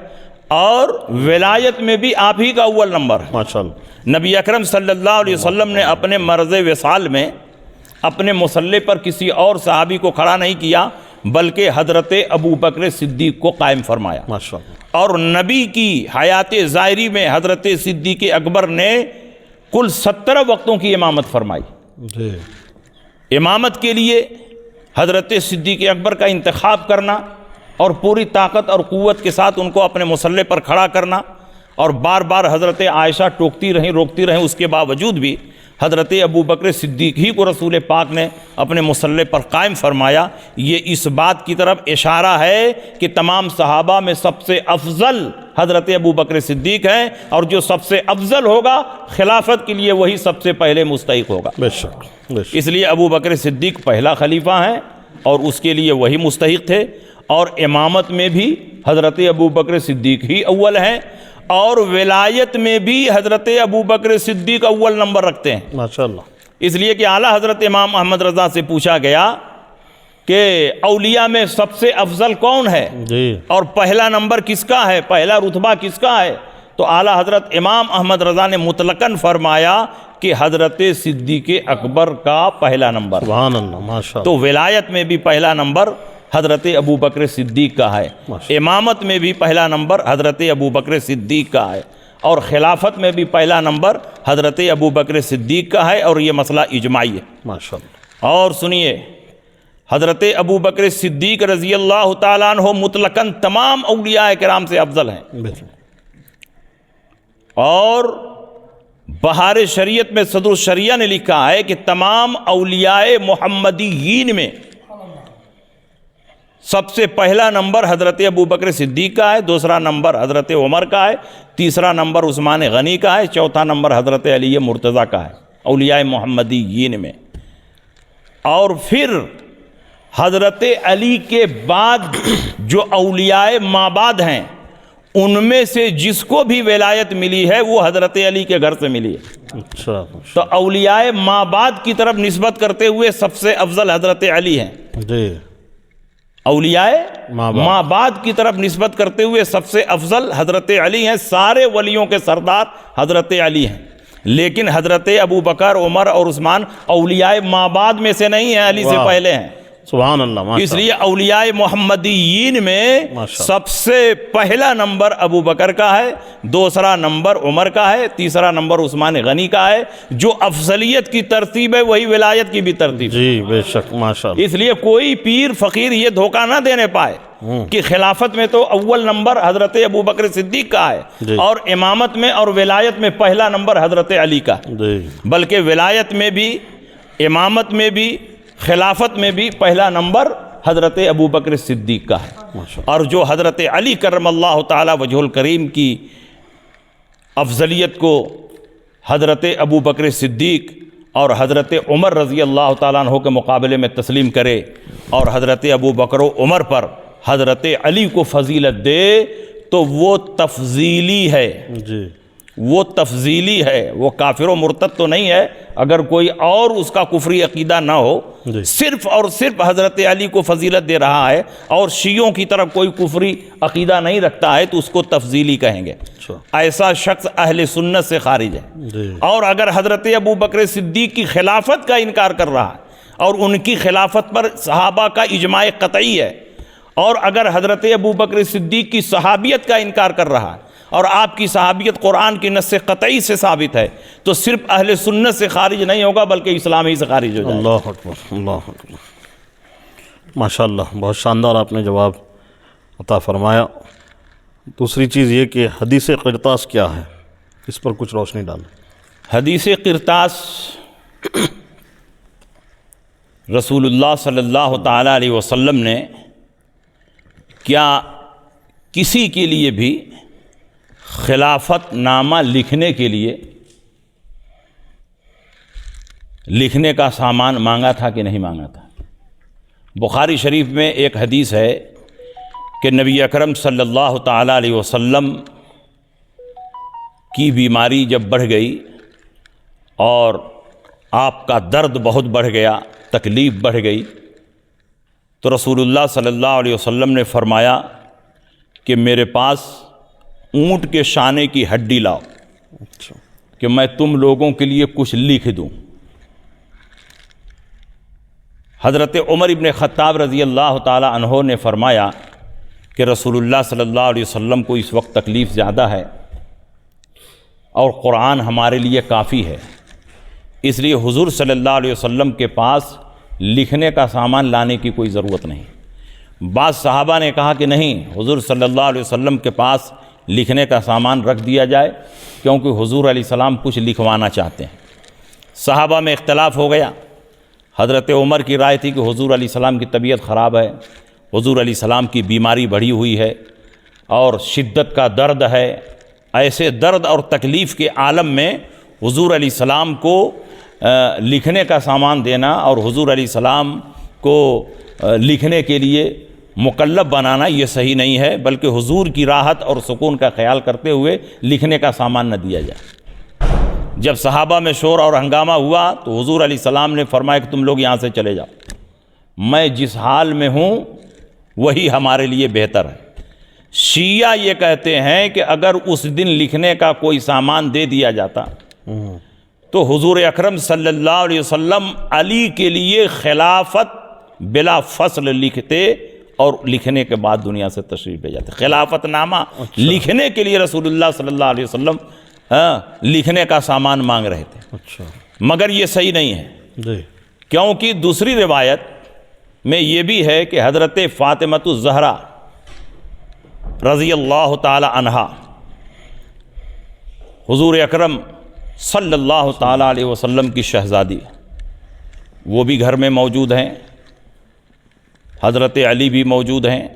اور ولایت میں بھی آپ ہی کا اول نمبر ہے۔ ماشاءاللہ، نبی اکرم صلی اللہ علیہ وسلم نے اپنے مرض وصال میں اپنے مصلی پر کسی اور صحابی کو کھڑا نہیں کیا، بلکہ حضرت ابو بکر صدیق کو قائم فرمایا۔ ماشاءاللہ، اور نبی کی حیات ظاہری میں حضرت صدیق اکبر نے کل 17 وقتوں کی امامت فرمائی۔ جی، امامت کے لیے حضرت صدیق اکبر کا انتخاب کرنا اور پوری طاقت اور قوت کے ساتھ ان کو اپنے مصلی پر کھڑا کرنا، اور بار بار حضرت عائشہ ٹوکتی رہیں، روکتی رہیں، اس کے باوجود بھی حضرت ابو بکر صدیق ہی کو رسول پاک نے اپنے مصلی پر قائم فرمایا، یہ اس بات کی طرف اشارہ ہے کہ تمام صحابہ میں سب سے افضل حضرت ابو بکر صدیق ہیں، اور جو سب سے افضل ہوگا خلافت کے لیے وہی سب سے پہلے مستحق ہوگا۔ بے شک، بے شک، اس لیے ابو بکر صدیق پہلا خلیفہ ہیں اور اس کے لیے وہی مستحق تھے، اور امامت میں بھی حضرت ابو بکر صدیق ہی اول ہیں، اور ولایت میں بھی حضرت ابو بکر صدیق اول نمبر رکھتے ہیں۔ ماشاءاللہ، اس لیے کہ اعلیٰ حضرت امام احمد رضا سے پوچھا گیا کہ اولیاء میں سب سے افضل کون ہے، جی، اور پہلا نمبر کس کا ہے، پہلا رتبہ کس کا ہے؟ تو اعلیٰ حضرت امام احمد رضا نے مطلقاً فرمایا کہ حضرت صدیق اکبر کا پہلا نمبر۔ سبحان اللہ، ماشاءاللہ، تو ولایت میں بھی پہلا نمبر حضرت ابو بکر صدیق کا ہے، امامت میں بھی پہلا نمبر حضرت ابو بکر صدیق کا ہے، اور خلافت میں بھی پہلا نمبر حضرت ابو بکر صدیق کا ہے، اور یہ مسئلہ اجماعی ہے۔ ماشاءاللہ۔ اور سنیے، حضرت ابو بکر صدیق رضی اللہ تعالیٰ عنہ مطلقاً تمام اولیاء کرام سے افضل ہیں، بالکل. اور بہار شریعت میں صدر الشریعہ نے لکھا ہے کہ تمام اولیاء محمدیین میں سب سے پہلا نمبر حضرت ابو بکر صدیق کا ہے، دوسرا نمبر حضرت عمر کا ہے، تیسرا نمبر عثمان غنی کا ہے، چوتھا نمبر حضرت علی مرتضیٰ کا ہے اولیاء محمدیین میں. اور پھر حضرت علی کے بعد جو اولیاء مابعد ہیں ان میں سے جس کو بھی ولایت ملی ہے وہ حضرت علی کے گھر سے ملی ہے. اچھا. تو اولیاء مابعد کی طرف نسبت کرتے ہوئے سب سے افضل حضرت علی ہیں. جی. اولیاء مابعد مابعد کی طرف نسبت کرتے ہوئے سب سے افضل حضرت علی ہیں. سارے ولیوں کے سردار حضرت علی ہیں، لیکن حضرت ابو بکر، عمر اور عثمان اولیاء مابعد میں سے نہیں ہیں، علی سے واہ. پہلے ہیں. سبحان اللہ. اس لیے اولیاء محمدیین میں ماشاء سب سے پہلا نمبر ابو بکر کا ہے، دوسرا نمبر عمر کا ہے، تیسرا نمبر عثمان غنی کا ہے. جو افضلیت کی ترتیب ہے وہی ولایت کی بھی ترتیب. جی بے شک. ماشاء اللہ. اس لیے کوئی پیر فقیر یہ دھوکہ نہ دینے پائے کہ خلافت میں تو اول نمبر حضرت ابو بکر صدیق کا ہے جی. اور امامت میں اور ولایت میں پہلا نمبر حضرت علی کا، جی. بلکہ ولایت میں بھی، امامت میں بھی، خلافت میں بھی پہلا نمبر حضرت ابو بکر صدیق کا ہے. اور جو حضرت علی کرم اللہ تعالی وجہ الکریم کی افضلیت کو حضرت ابو بکر صدیق اور حضرت عمر رضی اللہ تعالیٰ عنہ کے مقابلے میں تسلیم کرے اور حضرت ابو بکر و عمر پر حضرت علی کو فضیلت دے تو وہ تفضیلی ہے. جی. وہ تفضیلی ہے، وہ کافر و مرتد تو نہیں ہے. اگر کوئی اور اس کا کفری عقیدہ نہ ہو، جی. صرف اور صرف حضرت علی کو فضیلت دے رہا ہے اور شیعوں کی طرف کوئی کفری عقیدہ نہیں رکھتا ہے تو اس کو تفضیلی کہیں گے. ایسا شخص اہل سنت سے خارج ہے. جی. اور اگر حضرت ابو بکر صدیق کی خلافت کا انکار کر رہا ہے اور ان کی خلافت پر صحابہ کا اجماع قطعی ہے، اور اگر حضرت ابو بکر صدیق کی صحابیت کا انکار کر رہا ہے اور آپ کی صحابیت قرآن کی نص قطعی سے ثابت ہے، تو صرف اہل سنت سے خارج نہیں ہوگا بلکہ اسلام ہی سے خارج ہو جائے گا. اللہ اکبر. اللہ اکبر. ماشاء اللہ. بہت شاندار آپ نے جواب عطا فرمایا. دوسری چیز یہ کہ حدیث قرطاس کیا ہے، اس پر کچھ روشنی ڈالیں. حدیث قرطاس رسول اللہ صلی اللہ تعالیٰ علیہ وسلم نے کیا کسی کے لیے بھی خلافت نامہ لکھنے کے لیے لکھنے کا سامان مانگا تھا کہ نہیں مانگا تھا؟ بخاری شریف میں ایک حدیث ہے کہ نبی اکرم صلی اللہ تعالیٰ علیہ وسلم کی بیماری جب بڑھ گئی اور آپ کا درد بہت بڑھ گیا، تکلیف بڑھ گئی، تو رسول اللہ صلی اللہ علیہ وسلم نے فرمایا کہ میرے پاس اونٹ کے شانے کی ہڈی لاؤ کہ میں تم لوگوں کے لیے کچھ لکھ دوں. حضرت عمر ابن خطاب رضی اللہ تعالی عنہ نے فرمایا کہ رسول اللہ صلی اللہ علیہ وسلم کو اس وقت تکلیف زیادہ ہے اور قرآن ہمارے لیے کافی ہے، اس لیے حضور صلی اللہ علیہ وسلم کے پاس لکھنے کا سامان لانے کی کوئی ضرورت نہیں. بعض صحابہ نے کہا کہ نہیں، حضور صلی اللہ علیہ وسلم کے پاس لکھنے کا سامان رکھ دیا جائے کیونکہ حضور علیہ السلام کچھ لکھوانا چاہتے ہیں. صحابہ میں اختلاف ہو گیا. حضرت عمر کی رائے تھی کہ حضور علیہ السلام کی طبیعت خراب ہے، حضور علیہ السلام کی بیماری بڑھی ہوئی ہے اور شدت کا درد ہے. ایسے درد اور تکلیف کے عالم میں حضور علیہ السلام کو لکھنے کا سامان دینا اور حضور علیہ السلام کو لکھنے کے لیے مکلف بنانا یہ صحیح نہیں ہے، بلکہ حضور کی راحت اور سکون کا خیال کرتے ہوئے لکھنے کا سامان نہ دیا جائے. جب صحابہ میں شور اور ہنگامہ ہوا تو حضور علیہ السلام نے فرمایا کہ تم لوگ یہاں سے چلے جاؤ، میں جس حال میں ہوں وہی ہمارے لیے بہتر ہے. شیعہ یہ کہتے ہیں کہ اگر اس دن لکھنے کا کوئی سامان دے دیا جاتا تو حضور اکرم صلی اللہ علیہ وسلم علی کے لیے خلافت بلا فصل لکھتے اور لکھنے کے بعد دنیا سے تشریف لے جاتے. خلافت نامہ لکھنے کے لیے رسول اللہ صلی اللہ علیہ وسلم لکھنے کا سامان مانگ رہے تھے. مگر یہ صحیح نہیں ہے، کیونکہ دوسری روایت میں یہ بھی ہے کہ حضرت فاطمۃ الزہرا رضی اللہ تعالی عنہا حضور اکرم صلی اللہ تعالی علیہ وسلم کی شہزادی، وہ بھی گھر میں موجود ہیں، حضرت علی بھی موجود ہیں،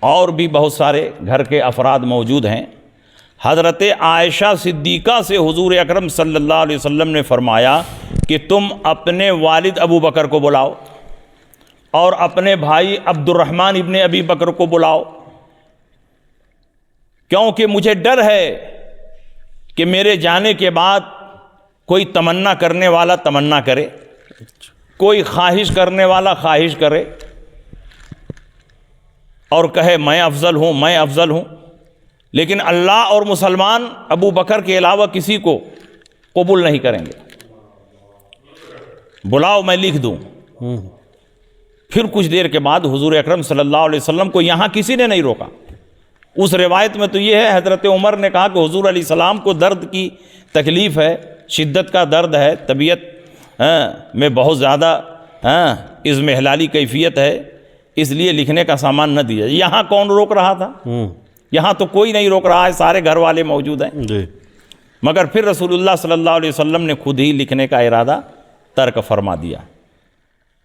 اور بھی بہت سارے گھر کے افراد موجود ہیں۔ حضرت عائشہ صدیقہ سے حضور اکرم صلی اللہ علیہ وسلم نے فرمایا کہ تم اپنے والد ابو بکر کو بلاؤ اور اپنے بھائی عبد الرحمن ابن ابی بکر کو بلاؤ، کیونکہ مجھے ڈر ہے کہ میرے جانے کے بعد کوئی تمنا کرنے والا تمنا کرے، کوئی خواہش کرنے والا خواہش کرے اور کہے میں افضل ہوں میں افضل ہوں، لیکن اللہ اور مسلمان ابو بکر کے علاوہ کسی کو قبول نہیں کریں گے۔ بلاؤ میں لکھ دوں۔ پھر کچھ دیر کے بعد حضور اکرم صلی اللہ علیہ وسلم کو یہاں کسی نے نہیں روکا۔ اس روایت میں تو یہ ہے حضرت عمر نے کہا کہ حضور علیہ السلام کو درد کی تکلیف ہے، شدت کا درد ہے، طبیعت میں بہت زیادہ اضمحلالی کیفیت ہے، اس لیے لکھنے کا سامان نہ دیا۔ یہاں کون روک رہا تھا؟ یہاں تو کوئی نہیں روک رہا ہے، سارے گھر والے موجود ہیں۔ مگر پھر رسول اللہ صلی اللہ علیہ وسلم نے خود ہی لکھنے کا ارادہ ترک فرما دیا۔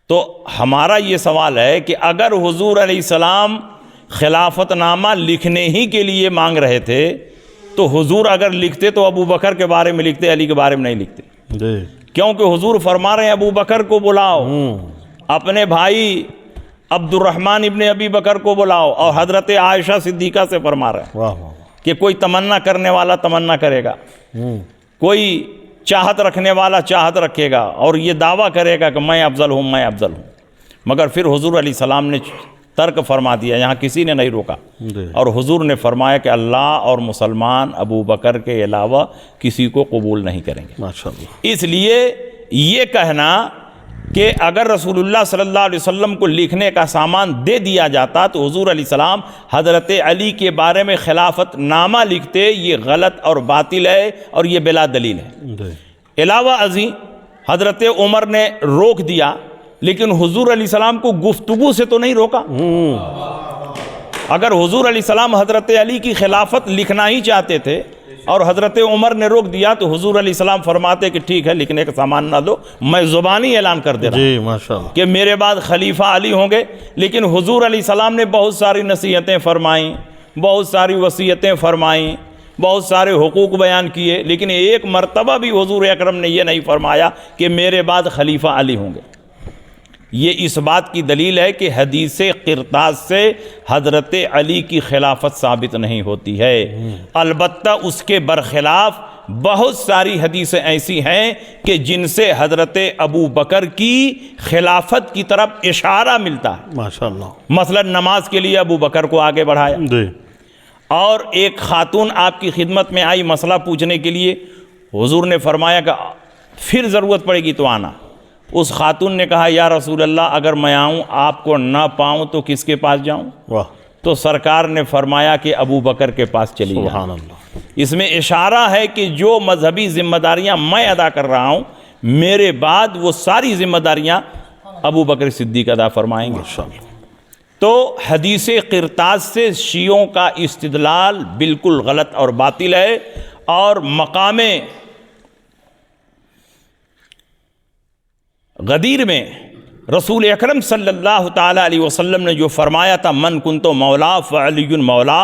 تو ہمارا یہ سوال ہے کہ اگر حضور علیہ السلام خلافت نامہ لکھنے ہی کے لیے مانگ رہے تھے تو حضور اگر لکھتے تو ابو بکر کے بارے میں لکھتے، علی کے بارے میں نہیں لکھتے، کیونکہ حضور فرما رہے ہیں ابو بکر کو بلاؤ، اپنے بھائی عبد الرحمن ابن ابی بکر کو بلاؤ، اور حضرت عائشہ صدیقہ سے فرما رہے ہیں کہ کوئی تمنا کرنے والا تمنا کرے گا، کوئی چاہت رکھنے والا چاہت رکھے گا اور یہ دعویٰ کرے گا کہ میں افضل ہوں میں افضل ہوں۔ مگر پھر حضور علیہ السلام نے ترک فرما دیا، یہاں کسی نے نہیں روکا، اور حضور نے فرمایا کہ اللہ اور مسلمان ابو بکر کے علاوہ کسی کو قبول نہیں کریں گے۔ ماشاءاللہ۔ اس لیے یہ کہنا کہ اگر رسول اللہ صلی اللہ علیہ وسلم کو لکھنے کا سامان دے دیا جاتا تو حضور علیہ السلام حضرت علی کے بارے میں خلافت نامہ لکھتے، یہ غلط اور باطل ہے اور یہ بلا دلیل ہے۔ علاوہ ازیں حضرت عمر نے روک دیا، لیکن حضور علیہ السلام کو گفتگو سے تو نہیں روکا۔ اگر حضور علیہ السلام حضرت علی کی خلافت لکھنا ہی چاہتے تھے اور حضرت عمر نے روک دیا تو حضور علیہ السلام فرماتے کہ ٹھیک ہے لکھنے کا سامان نہ دو، میں زبانی اعلان کر دے رہا ہوں ماشاءاللہ کہ میرے بعد خلیفہ علی ہوں گے۔ لیکن حضور علیہ السلام نے بہت ساری نصیحتیں فرمائیں، بہت ساری وصیتیں فرمائیں، بہت سارے حقوق بیان کیے، لیکن ایک مرتبہ بھی حضور اکرم نے یہ نہیں فرمایا کہ میرے بعد خلیفہ علی ہوں گے۔ یہ اس بات کی دلیل ہے کہ حدیث قرطاس سے حضرت علی کی خلافت ثابت نہیں ہوتی ہے، البتہ اس کے برخلاف بہت ساری حدیثیں ایسی ہیں کہ جن سے حضرت ابو بکر کی خلافت کی طرف اشارہ ملتا ہے۔ ماشاءاللہ۔ مثلا نماز کے لیے ابو بکر کو آگے بڑھایا، اور ایک خاتون آپ کی خدمت میں آئی مسئلہ پوچھنے کے لیے، حضور نے فرمایا کہ پھر ضرورت پڑے گی تو آنا۔ اس خاتون نے کہا یا رسول اللہ اگر میں آؤں آپ کو نہ پاؤں تو کس کے پاس جاؤں؟ تو سرکار نے فرمایا کہ ابو بکر کے پاس چلی جاؤ۔ سبحان اللہ۔ اس میں اشارہ ہے کہ جو مذہبی ذمہ داریاں میں ادا کر رہا ہوں میرے بعد وہ ساری ذمہ داریاں ابو بکر صدیق ادا فرمائیں گے۔ تو حدیث قرطاس سے شیعوں کا استدلال بالکل غلط اور باطل ہے، اور مقام غدیر میں رسول اکرم صلی اللہ تعالی علیہ وسلم نے جو فرمایا تھا من کنت مولا فعلی مولا،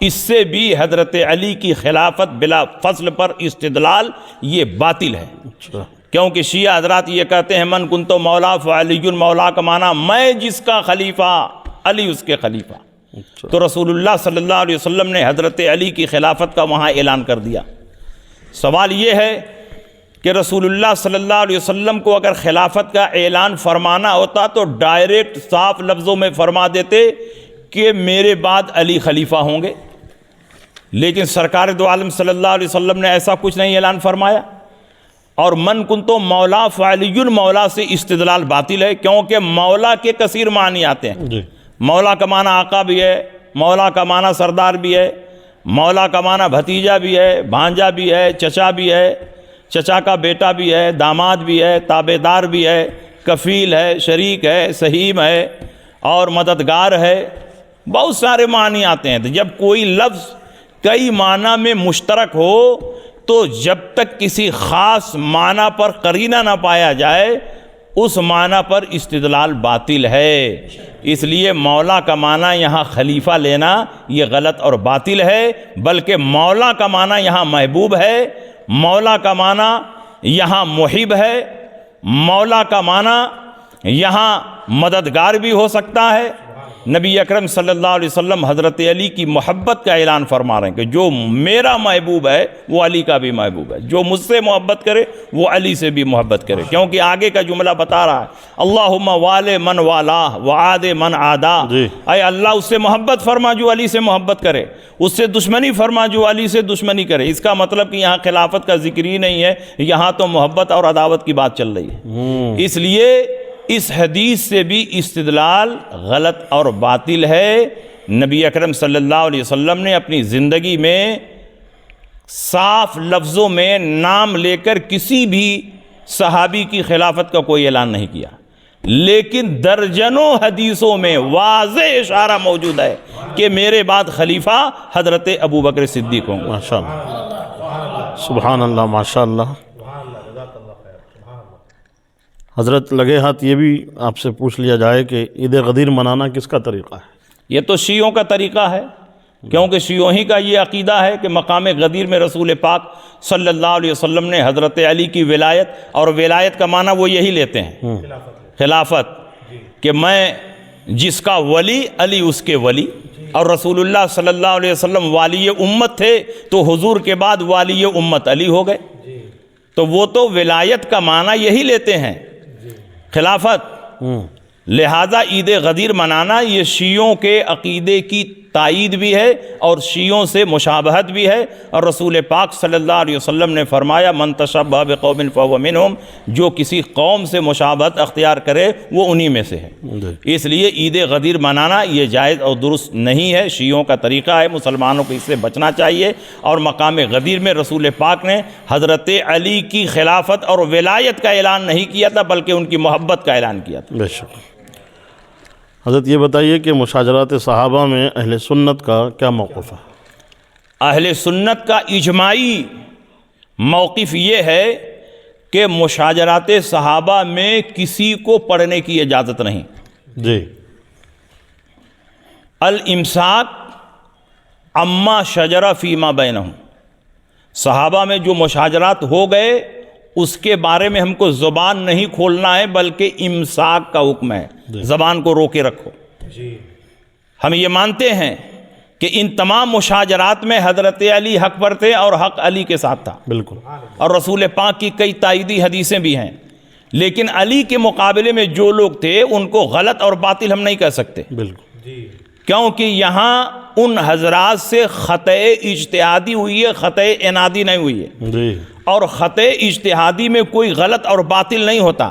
اس سے بھی حضرت علی کی خلافت بلا فصل پر استدلال یہ باطل ہے، کیونکہ شیعہ حضرات یہ کہتے ہیں من کنت مولا فعلی مولا کا معنی میں جس کا خلیفہ علی اس کے خلیفہ۔ تو رسول اللہ صلی اللہ علیہ وسلم نے حضرت علی کی خلافت کا وہاں اعلان کر دیا۔ سوال یہ ہے کہ رسول اللہ صلی اللہ علیہ وسلم کو اگر خلافت کا اعلان فرمانا ہوتا تو ڈائریکٹ صاف لفظوں میں فرما دیتے کہ میرے بعد علی خلیفہ ہوں گے، لیکن سرکار دو عالم صلی اللہ علیہ وسلم نے ایسا کچھ نہیں اعلان فرمایا۔ اور من کنتو مولا فعلی مولا سے استدلال باطل ہے، کیونکہ مولا کے کثیر معنی آتے ہیں۔ مولا کا معنی آقا بھی ہے، مولا کا معنی سردار بھی ہے، مولا کا معنی بھتیجا بھی ہے، بھانجا بھی ہے، چچا بھی ہے، چچا کا بیٹا بھی ہے، داماد بھی ہے، تابع دار بھی ہے، کفیل ہے، شریک ہے، سہیم ہے اور مددگار ہے، بہت سارے معنی آتے ہیں۔ تو جب کوئی لفظ کئی معنی میں مشترک ہو تو جب تک کسی خاص معنی پر قرینہ نہ پایا جائے اس معنی پر استدلال باطل ہے۔ اس لیے مولا کا معنی یہاں خلیفہ لینا یہ غلط اور باطل ہے، بلکہ مولا کا معنی یہاں محبوب ہے، مولا کا معنی یہاں محب ہے، مولا کا معنی یہاں مددگار بھی ہو سکتا ہے۔ نبی اکرم صلی اللہ علیہ وسلم حضرت علی کی محبت کا اعلان فرما رہے ہیں کہ جو میرا محبوب ہے وہ علی کا بھی محبوب ہے، جو مجھ سے محبت کرے وہ علی سے بھی محبت کرے، کیونکہ آگے کا جملہ بتا رہا ہے اللہم والے من والاہ وعاد من عادا، اے اللہ اس سے محبت فرما جو علی سے محبت کرے، اس سے دشمنی فرما جو علی سے دشمنی کرے۔ اس کا مطلب کہ یہاں خلافت کا ذکر ہی نہیں ہے، یہاں تو محبت اور عداوت کی بات چل رہی ہے۔ اس لیے اس حدیث سے بھی استدلال غلط اور باطل ہے۔ نبی اکرم صلی اللہ علیہ وسلم نے اپنی زندگی میں صاف لفظوں میں نام لے کر کسی بھی صحابی کی خلافت کا کوئی اعلان نہیں کیا، لیکن درجنوں حدیثوں میں واضح اشارہ موجود ہے کہ میرے بعد خلیفہ حضرت ابوبکر صدیق ہوں گے۔ ماشاءاللہ، سبحان اللہ، ماشاءاللہ۔ حضرت لگے ہاتھ یہ بھی آپ سے پوچھ لیا جائے کہ عید غدیر منانا کس کا طریقہ ہے؟ یہ تو شیعوں کا طریقہ ہے، کیونکہ شیعوں ہی کا یہ عقیدہ ہے کہ مقام غدیر میں رسول پاک صلی اللہ علیہ وسلم نے حضرت علی کی ولایت، اور ولایت کا معنی وہ یہی لیتے ہیں خلافت، کہ میں جس کا ولی علی اس کے ولی، اور رسول اللہ صلی اللہ علیہ وسلم والی امت تھے تو حضور کے بعد والی امت علی ہو گئے، تو وہ تو ولایت کا معنی یہی لیتے ہیں خلافت۔ لہذا عید غدیر منانا یہ شیعوں کے عقیدے کی تائید بھی ہے اور شیعوں سے مشابہت بھی ہے، اور رسول پاک صلی اللہ علیہ وسلم نے فرمایا من تشبہ بقوم فہو منہم، جو کسی قوم سے مشابہت اختیار کرے وہ انہی میں سے ہے۔ اس لیے عید غدیر منانا یہ جائز اور درست نہیں ہے، شیعوں کا طریقہ ہے، مسلمانوں کو اس سے بچنا چاہیے۔ اور مقام غدیر میں رسول پاک نے حضرت علی کی خلافت اور ولایت کا اعلان نہیں کیا تھا، بلکہ ان کی محبت کا اعلان کیا تھا۔ بے شک۔ حضرت یہ بتائیے کہ مشاجرات صحابہ میں اہل سنت کا کیا موقف ہے؟ اہل سنت کا اجماعی موقف یہ ہے کہ مشاجرات صحابہ میں کسی کو پڑھنے کی اجازت نہیں۔ جی۔ الامساک اما شجر فیما بینہم، صحابہ میں جو مشاجرات ہو گئے اس کے بارے میں ہم کو زبان نہیں کھولنا ہے، بلکہ امساک کا حکم ہے، زبان کو روکے رکھو۔ ہم یہ مانتے ہیں کہ ان تمام مشاجرات میں حضرت علی حق پر تھے اور حق علی کے ساتھ تھا، بالکل، اور رسول پاک کی کئی تائیدی حدیثیں بھی ہیں، لیکن علی کے مقابلے میں جو لوگ تھے ان کو غلط اور باطل ہم نہیں کہہ سکتے، بالکل، کیونکہ یہاں ان حضرات سے خطأ اجتہادی ہوئی ہے، خطأ عنادی نہیں ہوئی ہے۔ جی۔ اور خطأ اجتہادی میں کوئی غلط اور باطل نہیں ہوتا،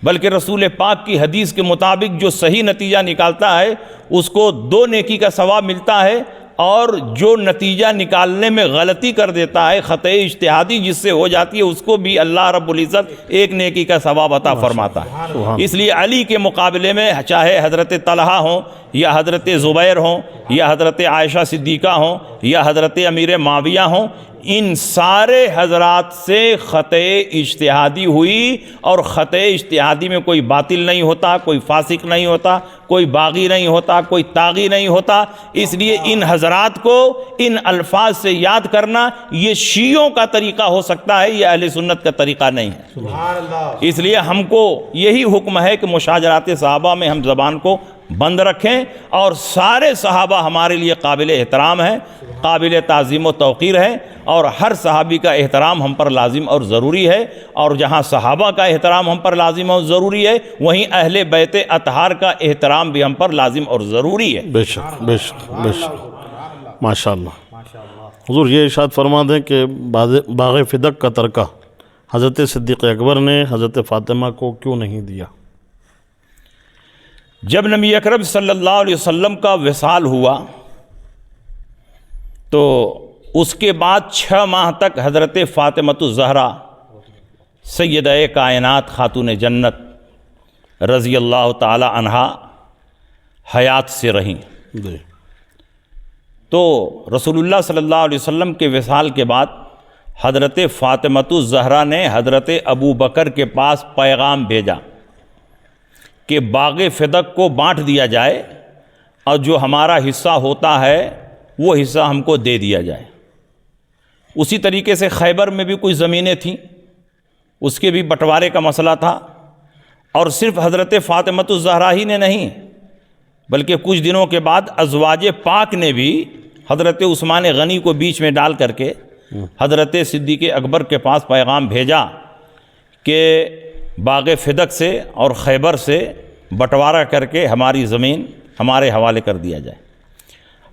بلکہ رسول پاک کی حدیث کے مطابق جو صحیح نتیجہ نکالتا ہے اس کو 2 نیکی کا ثواب ملتا ہے، اور جو نتیجہ نکالنے میں غلطی کر دیتا ہے خطأ اجتہادی جس سے ہو جاتی ہے اس کو بھی اللہ رب العزت 1 نیکی کا ثواب عطا فرماتا ہے۔ اس لیے علی کے مقابلے میں چاہے حضرت طلحہ ہوں یا حضرت زبیر ہوں یا حضرت عائشہ صدیقہ ہوں یا حضرت امیر معاویہ ہوں، ان سارے حضرات سے خطأ اجتہادی ہوئی، اور خطأ اجتہادی میں کوئی باطل نہیں ہوتا، کوئی فاسق نہیں ہوتا، کوئی باغی نہیں ہوتا، کوئی طاغی نہیں ہوتا۔ اس لیے ان حضرات کو ان الفاظ سے یاد کرنا یہ شیعوں کا طریقہ ہو سکتا ہے، یہ اہل سنت کا طریقہ نہیں ہے۔ اس لیے ہم کو یہی حکم ہے کہ مشاجرات صحابہ میں ہم زبان کو بند رکھیں، اور سارے صحابہ ہمارے لیے قابل احترام ہیں، قابل تعظیم و توقیر ہے، اور ہر صحابی کا احترام ہم پر لازم اور ضروری ہے، اور جہاں صحابہ کا احترام ہم پر لازم اور ضروری ہے وہیں اہل بیت اطہار کا احترام بھی ہم پر لازم اور ضروری ہے۔ بے شک، بے شک، بے شک، ماشاءاللہ۔ حضور یہ ارشاد فرما دیں کہ باغ فدق کا ترکہ حضرت صدیق اکبر نے حضرت فاطمہ کو کیوں نہیں دیا؟ جب نبی اکرم صلی اللہ علیہ وسلم کا وصال ہوا تو اس کے بعد 6 ماہ تک حضرت فاطمہ الزہرا سیدہ کائنات خاتون جنت رضی اللہ تعالی عنہا حیات سے رہیں جی تو رسول اللہ صلی اللہ علیہ وسلم کے وصال کے بعد حضرت فاطمۃ الزہرا نے حضرت ابو بکر کے پاس پیغام بھیجا کہ باغ فدق کو بانٹ دیا جائے اور جو ہمارا حصہ ہوتا ہے وہ حصہ ہم کو دے دیا جائے۔ اسی طریقے سے خیبر میں بھی کچھ زمینیں تھیں، اس کے بھی بٹوارے کا مسئلہ تھا، اور صرف حضرت فاطمۃ الزہرا ہی نے نہیں بلکہ کچھ دنوں کے بعد ازواج پاک نے بھی حضرت عثمان غنی کو بیچ میں ڈال کر کے حضرت صدیق اکبر کے پاس پیغام بھیجا کہ باغ فدق سے اور خیبر سے بٹوارہ کر کے ہماری زمین ہمارے حوالے کر دیا جائے۔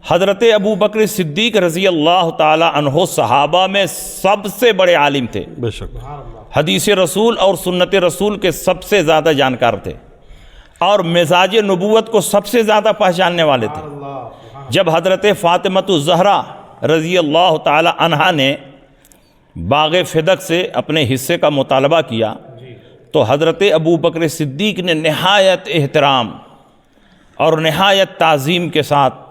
حضرت ابو بکر صدیق رضی اللہ تعالی عنہ صحابہ میں سب سے بڑے عالم تھے، بے شک، حدیث رسول اور سنت رسول کے سب سے زیادہ جانکار تھے، اور مزاج نبوت کو سب سے زیادہ پہچاننے والے تھے۔ جب حضرت فاطمۃ الزہرا رضی اللہ تعالی عنہا نے باغ فدق سے اپنے حصے کا مطالبہ کیا تو حضرت ابو بکر صدیق نے نہایت احترام اور نہایت تعظیم کے ساتھ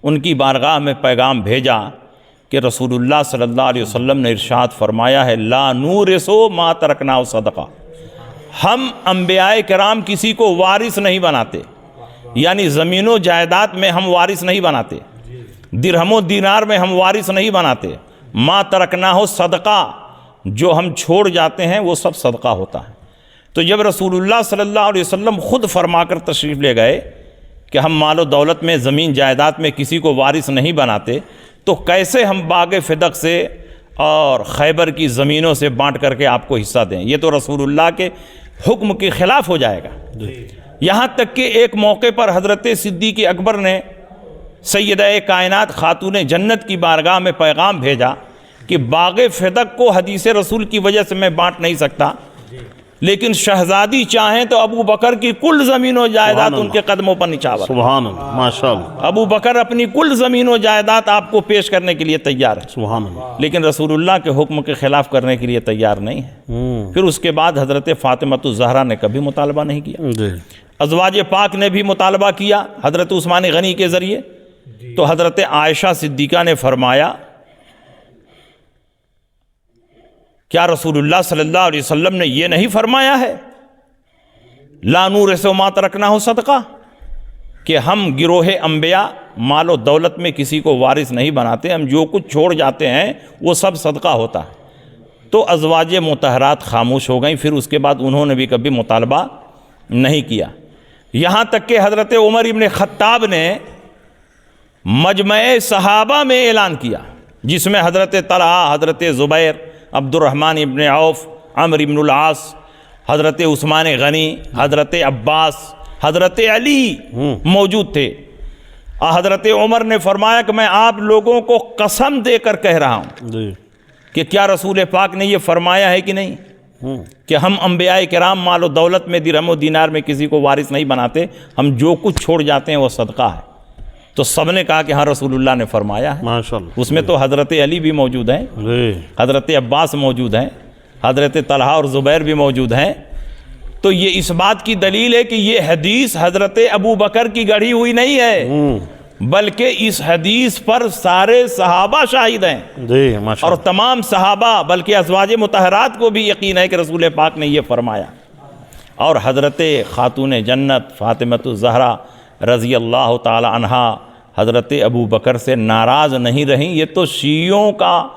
ان کی بارگاہ میں پیغام بھیجا کہ رسول اللہ صلی اللہ علیہ وسلم نے ارشاد فرمایا ہے لا نورثو ما ترکنا صدقہ، ہم انبیاء کرام کسی کو وارث نہیں بناتے، یعنی زمین و جائیداد میں ہم وارث نہیں بناتے، درہم و دینار میں ہم وارث نہیں بناتے، ما ترکنا ہو صدقہ، جو ہم چھوڑ جاتے ہیں وہ سب صدقہ ہوتا ہے۔ تو جب رسول اللہ صلی اللہ علیہ وسلم خود فرما کر تشریف لے گئے کہ ہم مال و دولت میں زمین جائیداد میں کسی کو وارث نہیں بناتے، تو کیسے ہم باغ فدق سے اور خیبر کی زمینوں سے بانٹ کر کے آپ کو حصہ دیں؟ یہ تو رسول اللہ کے حکم کے خلاف ہو جائے گا۔ یہاں تک کہ ایک موقع پر حضرت صدیق اکبر نے سیدہ کائنات خاتون جنت کی بارگاہ میں پیغام بھیجا کہ باغ فدق کو حدیث رسول کی وجہ سے میں بانٹ نہیں سکتا، لیکن شہزادی چاہیں تو ابو بکر کی کل زمین و جائیداد ان کے قدموں پر نچھاور۔ سبحان اللہ، ماشاء اللہ، ابو بکر اپنی کل زمین و جائیداد آپ کو پیش کرنے کے لیے تیار ہے، سبحان اللہ، لیکن رسول اللہ کے حکم کے خلاف کرنے کے لیے تیار نہیں ہے۔ پھر اس کے بعد حضرت فاطمۃ الزہرا نے کبھی مطالبہ نہیں کیا، جی ازواج پاک نے بھی مطالبہ کیا حضرت عثمان غنی کے ذریعے، تو حضرت عائشہ صدیقہ نے فرمایا کیا رسول اللہ صلی اللہ علیہ وسلم نے یہ نہیں فرمایا ہے لا نورث ما ترکنا ہو صدقہ، کہ ہم گروہ انبیاء مال و دولت میں کسی کو وارث نہیں بناتے، ہم جو کچھ چھوڑ جاتے ہیں وہ سب صدقہ ہوتا ہے۔ تو ازواج مطہرات خاموش ہو گئیں، پھر اس کے بعد انہوں نے بھی کبھی مطالبہ نہیں کیا، یہاں تک کہ حضرت عمر ابن خطاب نے مجمع صحابہ میں اعلان کیا جس میں حضرت طلحہ، حضرت زبیر، عبد الرحمن ابن عوف، عمرو ابن العاص، حضرت عثمان غنی، حضرت عباس، حضرت علی موجود تھے۔ حضرت عمر نے فرمایا کہ میں آپ لوگوں کو قسم دے کر کہہ رہا ہوں جی کہ کیا رسول پاک نے یہ فرمایا ہے کہ نہیں کہ ہم انبیاء کرام مال و دولت میں درہم و دینار میں کسی کو وارث نہیں بناتے، ہم جو کچھ چھوڑ جاتے ہیں وہ صدقہ ہے۔ تو سب نے کہا کہ ہاں رسول اللہ نے فرمایا ہے۔ ماشاء اللہ، اس میں تو حضرت علی بھی موجود ہیں، جی حضرت عباس موجود ہیں، حضرت طلحہ اور زبیر بھی موجود ہیں۔ تو یہ اس بات کی دلیل ہے کہ یہ حدیث حضرت ابو بکر کی گڑھی ہوئی نہیں ہے، بلکہ اس حدیث پر سارے صحابہ شاہد ہیں، جی ماشاء اور اللہ، تمام صحابہ بلکہ ازواج مطہرات کو بھی یقین ہے کہ رسول پاک نے یہ فرمایا۔ اور حضرت خاتون جنت فاطمۃ الزہرا رضی اللہ تعالی عنہا حضرت ابو بکر سے ناراض نہیں رہیں۔ یہ تو شیعوں کا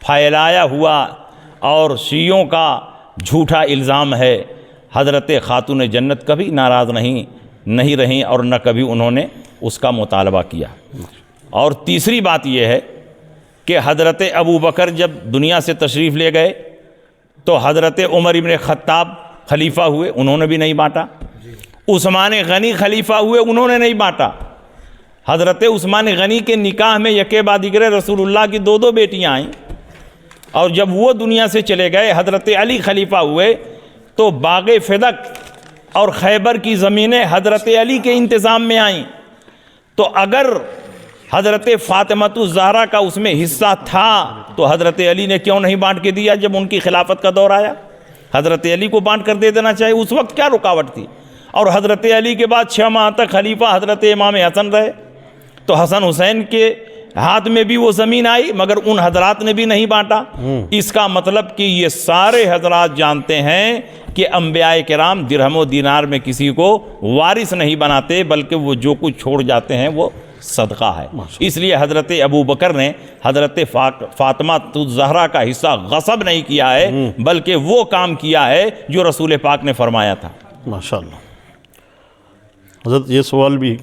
پھیلایا ہوا اور شیعوں کا جھوٹا الزام ہے، حضرت خاتون جنت کبھی ناراض نہیں رہیں اور نہ کبھی انہوں نے اس کا مطالبہ کیا۔ اور تیسری بات یہ ہے کہ حضرت ابو بکر جب دنیا سے تشریف لے گئے تو حضرت عمر ابن خطاب خلیفہ ہوئے، انہوں نے بھی نہیں بانٹا۔ عثمان غنی خلیفہ ہوئے، انہوں نے نہیں بانٹا۔ حضرت عثمان غنی کے نکاح میں یکے بعد دیگرے رسول اللہ کی دو بیٹیاں آئیں، اور جب وہ دنیا سے چلے گئے حضرت علی خلیفہ ہوئے تو باغ فدق اور خیبر کی زمینیں حضرت علی کے انتظام میں آئیں۔ تو اگر حضرت فاطمۃ الزہرا کا اس میں حصہ تھا تو حضرت علی نے کیوں نہیں بانٹ کے دیا جب ان کی خلافت کا دور آیا؟ حضرت علی کو بانٹ کر دے دینا چاہیے، اس وقت کیا رکاوٹ تھی؟ اور حضرت علی کے بعد 6 ماہ تک خلیفہ حضرت امام حسن رہے، تو حسن حسین کے ہاتھ میں بھی وہ زمین آئی مگر ان حضرات نے بھی نہیں بانٹا۔ اس کا مطلب کہ یہ سارے حضرات جانتے ہیں کہ انبیاء کرام درہم و دینار میں کسی کو وارث نہیں بناتے، بلکہ وہ جو کچھ چھوڑ جاتے ہیں وہ صدقہ ہے۔ اس لیے حضرت ابو بکر نے حضرت فاطمہ الزہرا کا حصہ غصب نہیں کیا ہے، بلکہ وہ کام کیا ہے جو رسول پاک نے فرمایا تھا۔ ماشاءاللہ۔ حضرت یہ سوال بھی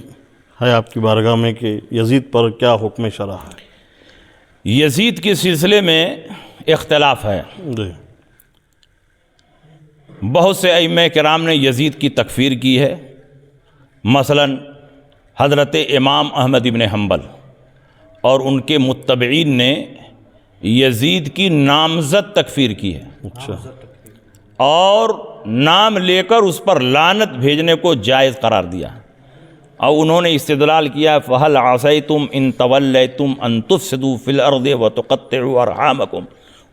ہے آپ کی بارگاہ میں کہ یزید پر کیا حکم شرع ہے؟ یزید کے سلسلے میں اختلاف ہے۔ جی بہت سے ائمہ کرام نے یزید کی تکفیر کی ہے، مثلا حضرت امام احمد ابن حنبل اور ان کے متبعین نے یزید کی نامزد تکفیر کی ہے، اچھا، اور نام لے کر اس پر لعنت بھیجنے کو جائز قرار دیا، اور انہوں نے استدلال کیا فَهَلْ عَصَيْتُمْ إِن تَوَلَّيْتُمْ أَن تُفْسِدُوا فِي الْأَرْضِ وَتُقَطِّعُوا أَرْحَامَكُمْ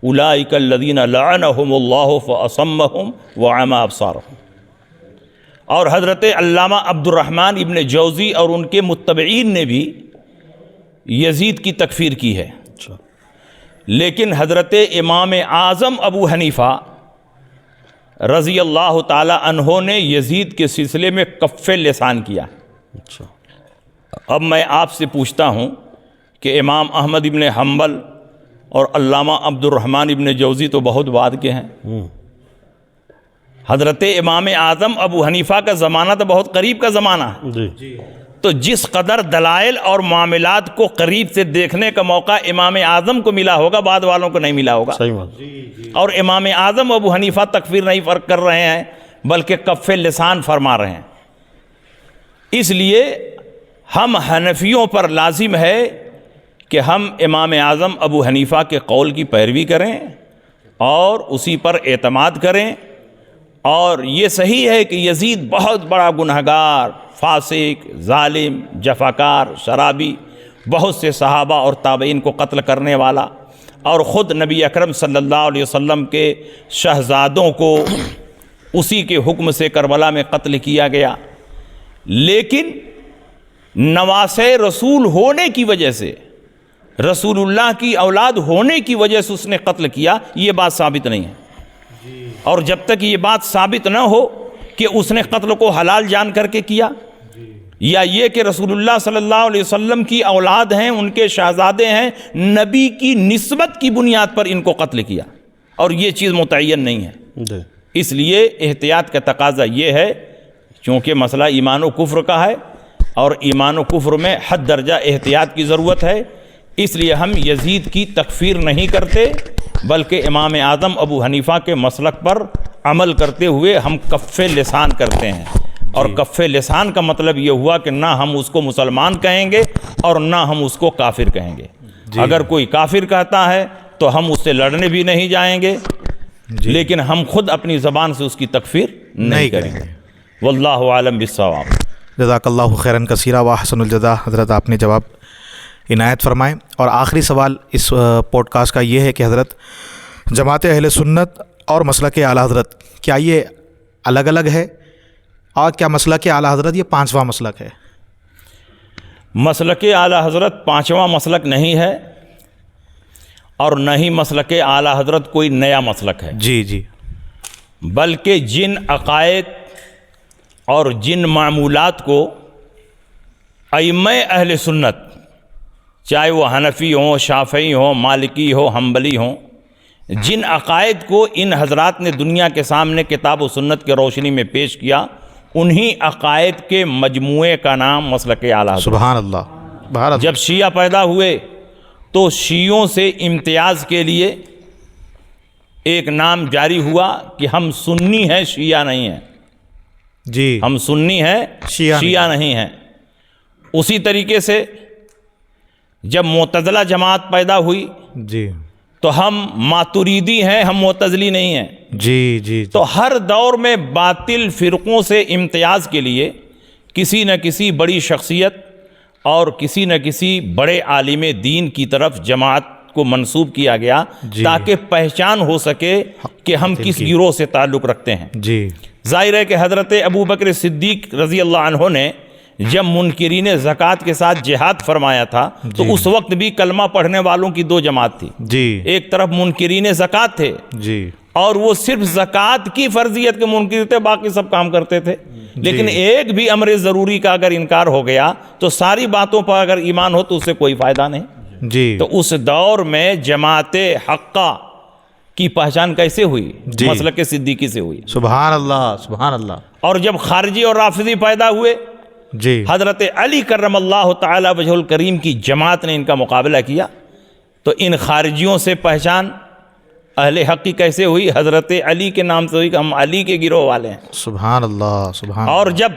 أُولَٰئِكَ الَّذِينَ لَعَنَهُمُ اللَّهُ فَأَصَمَّهُمْ وَعَمَى أَبْصَارَهُم۔ اور حضرت علامہ عبد الرحمن ابن جوزی اور ان کے متبعین نے بھی یزید کی تکفیر کی ہے، اچھا، لیکن حضرت امام اعظم ابو حنیفہ رضی اللہ تعالی عنہ نے یزید کے سلسلے میں کف لسان کیا۔ اچھا، اب میں آپ سے پوچھتا ہوں کہ امام احمد ابن حنبل اور علامہ عبد الرحمن ابن جوزی تو بہت بعد کے ہیں، حضرت امام اعظم ابو حنیفہ کا زمانہ تو بہت قریب کا زمانہ ہے، جی تو جس قدر دلائل اور معاملات کو قریب سے دیکھنے کا موقع امام اعظم کو ملا ہوگا بعد والوں کو نہیں ملا ہوگا، صحیح بات۔ اور امام اعظم ابو حنیفہ تکفیر نہیں فرق کر رہے ہیں بلکہ کف لسان فرما رہے ہیں۔ اس لیے ہم حنفیوں پر لازم ہے کہ ہم امام اعظم ابو حنیفہ کے قول کی پیروی کریں اور اسی پر اعتماد کریں، اور یہ صحیح ہے کہ یزید بہت بڑا گنہگار، فاسق، ظالم، جفاکار، شرابی، بہت سے صحابہ اور تابعین کو قتل کرنے والا، اور خود نبی اکرم صلی اللہ علیہ وسلم کے شہزادوں کو اسی کے حکم سے کربلا میں قتل کیا گیا، لیکن نواسے رسول ہونے کی وجہ سے، رسول اللہ کی اولاد ہونے کی وجہ سے اس نے قتل کیا، یہ بات ثابت نہیں ہے۔ اور جب تک یہ بات ثابت نہ ہو کہ اس نے قتل کو حلال جان کر کے کیا، یا یہ کہ رسول اللہ صلی اللہ علیہ وسلم کی اولاد ہیں، ان کے شہزادے ہیں، نبی کی نسبت کی بنیاد پر ان کو قتل کیا، اور یہ چیز متعین نہیں ہے۔ اس لیے احتیاط کا تقاضا یہ ہے، چونکہ مسئلہ ایمان و کفر کا ہے اور ایمان و کفر میں حد درجہ احتیاط کی ضرورت ہے، اس لیے ہم یزید کی تکفیر نہیں کرتے بلکہ امام اعظم ابو حنیفہ کے مسلک پر عمل کرتے ہوئے ہم کف لسان کرتے ہیں، اور کف لسان کا مطلب یہ ہوا کہ نہ ہم اس کو مسلمان کہیں گے اور نہ ہم اس کو کافر کہیں گے۔ اگر کوئی کافر کہتا ہے تو ہم اس سے لڑنے بھی نہیں جائیں گے، لیکن ہم خود اپنی زبان سے اس کی تکفیر نہیں کریں گے۔ واللہ عالم بالصواب۔ جزاک اللہ خیراً کثیرا و حسن الجزا۔ حضرت آپ نے جواب عنایت فرمائیں۔ اور آخری سوال اس پوڈ کاسٹ کا یہ ہے کہ حضرت جماعت اہل سنت اور مسلک اعلیٰ حضرت کیا یہ الگ الگ ہے، اور کیا مسلک اعلیٰ حضرت یہ 5واں مسلک ہے؟ مسلک اعلیٰ حضرت 5واں مسلک نہیں ہے، اور نہ ہی مسلک اعلیٰ حضرت کوئی نیا مسلک ہے، جی، بلکہ جن عقائد اور جن معمولات کو ائمہ اہل سنت، چاہے وہ حنفی ہوں، شافعی ہوں، مالکی ہو، حنبلی ہوں، جن عقائد کو ان حضرات نے دنیا کے سامنے کتاب و سنت کے روشنی میں پیش کیا، انہی عقائد کے مجموعے کا نام مسلک اعلیٰ حضرت۔ سبحان اللہ۔ جب شیعہ پیدا ہوئے تو شیعوں سے امتیاز کے لیے ایک نام جاری ہوا کہ ہم سنی ہیں، شیعہ نہیں ہیں، جی، ہم سنی ہیں، شیعہ نہیں ہیں۔ اسی طریقے سے جب معتزلہ جماعت پیدا ہوئی جی، تو ہم ماتریدی ہیں، ہم معتزلی نہیں ہیں۔ جی، تو ہر دور میں باطل فرقوں سے امتیاز کے لیے کسی نہ کسی بڑی شخصیت اور کسی نہ کسی بڑے عالم دین کی طرف جماعت کو منسوب کیا گیا تاکہ پہچان ہو سکے کہ ہم کس گروہ سے تعلق رکھتے ہیں۔ جی ظاہر ہے کہ حضرت ابو بکر صدیق رضی اللہ عنہ نے جب منکرین زکوٰۃ کے ساتھ جہاد فرمایا تھا تو اس وقت بھی کلمہ پڑھنے والوں کی دو جماعت تھی۔ جی ایک طرف منکرین زکوٰۃ تھے جی اور وہ صرف زکوٰۃ کی فرضیت کے منکر تھے، باقی سب کام کرتے تھے، لیکن ایک بھی امر ضروری کا اگر انکار ہو گیا تو ساری باتوں پر اگر ایمان ہو تو اس سے کوئی فائدہ نہیں۔ جی تو اس دور میں جماعت حقہ کی پہچان کیسے ہوئی؟ مسلک صدیقی سے ہوئی۔ سبحان اللہ سبحان اللہ۔ اور جب خارجی اور رافضی پیدا ہوئے، جی حضرت علی کرم اللہ تعالی وجہ الکریم کی جماعت نے ان کا مقابلہ کیا، تو ان خارجیوں سے پہچان اہل حق کی کیسے ہوئی؟ حضرت علی کے نام سے ہوئی کہ ہم علی کے گروہ والے ہیں۔ سبحان اللہ سبحان اور جب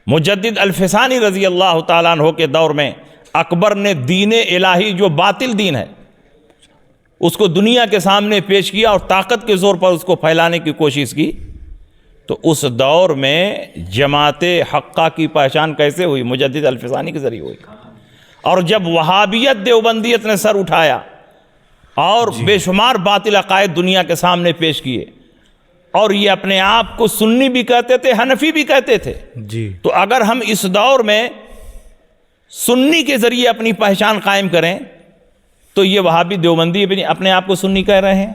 مجدد الفسانی رضی اللہ تعالیٰ عنہ کے دور میں اکبر نے دین الہی جو باطل دین ہے اس کو دنیا کے سامنے پیش کیا اور طاقت کے زور پر اس کو پھیلانے کی کوشش کی، تو اس دور میں جماعت حقہ کی پہچان کیسے ہوئی؟ مجدد الفسانی کے ذریعے ہوئی۔ اور جب وہابیت دیوبندیت نے سر اٹھایا اور بے شمار باطل عقائد دنیا کے سامنے پیش کیے، اور یہ اپنے آپ کو سنی بھی کہتے تھے، حنفی بھی کہتے تھے، جی تو اگر ہم اس دور میں سنی کے ذریعے اپنی پہچان قائم کریں تو یہ وہابی دیوبندی بھی اپنے آپ کو سنی کہہ رہے ہیں،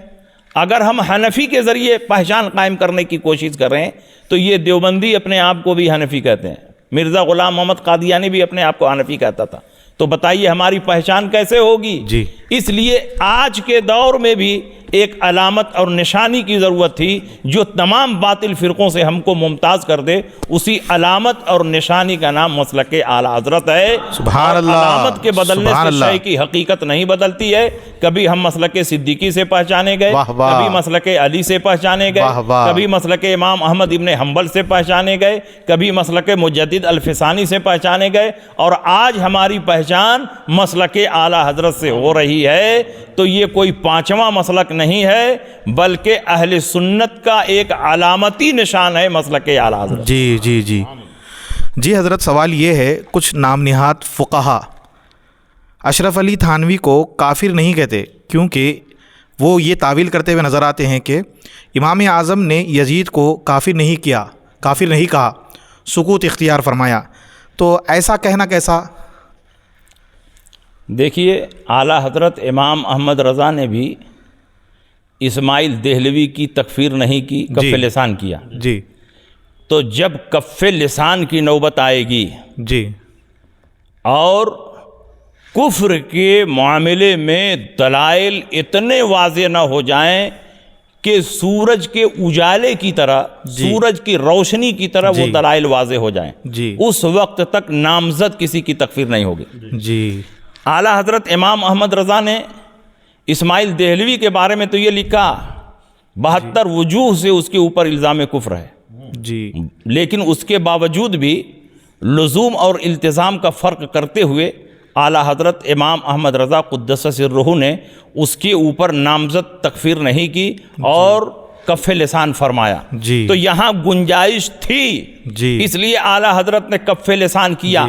اگر ہم حنفی کے ذریعے پہچان قائم کرنے کی کوشش کر رہے ہیں تو یہ دیوبندی اپنے آپ کو بھی حنفی کہتے ہیں۔ مرزا غلام محمد قادیانی بھی اپنے آپ کو حنفی کہتا تھا۔ تو بتائیے ہماری پہچان کیسے ہوگی؟ جی اس لیے آج کے دور میں بھی ایک علامت اور نشانی کی ضرورت تھی جو تمام باطل فرقوں سے ہم کو ممتاز کر دے، اسی علامت اور نشانی کا نام مسلک اعلی حضرت ہے۔ سبحان اللہ، علامت کے بدلنے سبحان سے اللہ، شے کی حقیقت نہیں بدلتی ہے۔ کبھی ہم مسلک صدیقی سے پہچانے گئے، واہ واہ، کبھی مسلک علی سے پہچانے گئے، واہ واہ، کبھی مسلک امام احمد ابن حنبل سے پہچانے گئے، کبھی مسلک مجدد الفسانی سے پہچانے گئے، اور آج ہماری پہچان مسلک اعلی حضرت سے ہو رہی ہے۔ تو یہ کوئی پانچواں مسلک نہیں ہے بلکہ اہل سنت کا ایک علامتی نشان ہے مسلک اعلی حضرت۔ جی جی جی جی حضرت، سوال یہ ہے، کچھ نام نہاد فقہا اشرف علی تھانوی کو کافر نہیں کہتے کیونکہ وہ یہ تعویل کرتے ہوئے نظر آتے ہیں کہ امام اعظم نے یزید کو کافر نہیں کہا، سکوت اختیار فرمایا، تو ایسا کہنا کیسا؟ دیکھیے، اعلیٰ حضرت امام احمد رضا نے بھی اسماعیل دہلوی کی تکفیر نہیں کی، کف لسان کیا۔ جی تو جب کف لسان کی نوبت آئے گی جی اور کفر کے معاملے میں دلائل اتنے واضح نہ ہو جائیں کہ سورج کے اجالے کی طرح، سورج کی روشنی کی طرح وہ دلائل واضح ہو جائیں، جی اس وقت تک نامزد کسی کی تکفیر نہیں ہوگی۔ جی اعلیٰ حضرت امام احمد رضا نے اسماعیل دہلوی کے بارے میں تو یہ لکھا 72 وجوہ سے اس کے اوپر الزام کفر ہے، جی لیکن اس کے باوجود بھی لزوم اور التزام کا فرق کرتے ہوئے اعلیٰ حضرت امام احمد رضا قدس سرہ نے اس کے اوپر نامزد تکفیر نہیں کی اور کف لسان فرمایا۔ جی تو یہاں گنجائش تھی، جی اس لیے اعلیٰ حضرت نے کف لسان کیا۔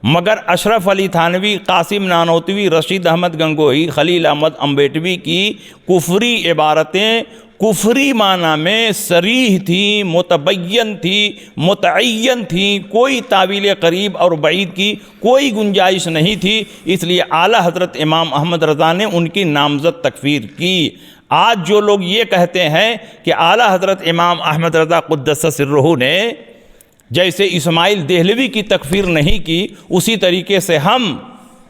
مگر اشرف علی تھانوی، قاسم نانوتوی، رشید احمد گنگوہی، خلیل احمد امبیٹوی کی کفری عبارتیں کفری معنی میں صریح تھی، متبین تھی، متعین تھی، کوئی تعویل قریب اور بعید کی کوئی گنجائش نہیں تھی، اس لیے اعلیٰ حضرت امام احمد رضا نے ان کی نامزد تکفیر کی۔ آج جو لوگ یہ کہتے ہیں کہ اعلیٰ حضرت امام احمد رضا قدس سرہ نے جیسے اسماعیل دہلوی کی تکفیر نہیں کی، اسی طریقے سے ہم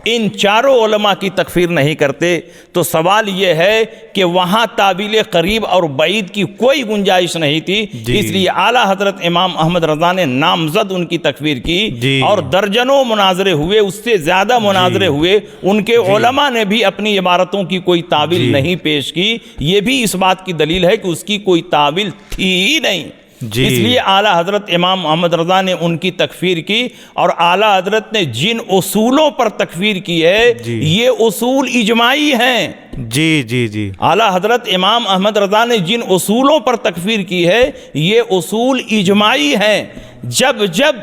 ان چاروں علماء کی تکفیر نہیں کرتے، تو سوال یہ ہے کہ وہاں تعویل قریب اور بعید کی کوئی گنجائش نہیں تھی، اس لیے اعلیٰ حضرت امام احمد رضا نے نامزد ان کی تکفیر کی، اور درجنوں مناظرے ہوئے، اس سے زیادہ مناظرے ہوئے، ان کے علماء نے بھی اپنی عبارتوں کی کوئی تعویل نہیں پیش کی۔ یہ بھی اس بات کی دلیل ہے کہ اس کی کوئی تعویل تھی ہی نہیں، اس لیے اعلیٰ حضرت امام محمد رضا نے ان کی تکفیر کی۔ اور اعلیٰ حضرت نے جن اصولوں پر تکفیر کی ہے یہ اصول اجماعی ہیں۔ جی جی جی اعلیٰ حضرت امام احمد رضا نے جن اصولوں پر تکفیر کی ہے یہ اصول اجماعی ہیں۔ جب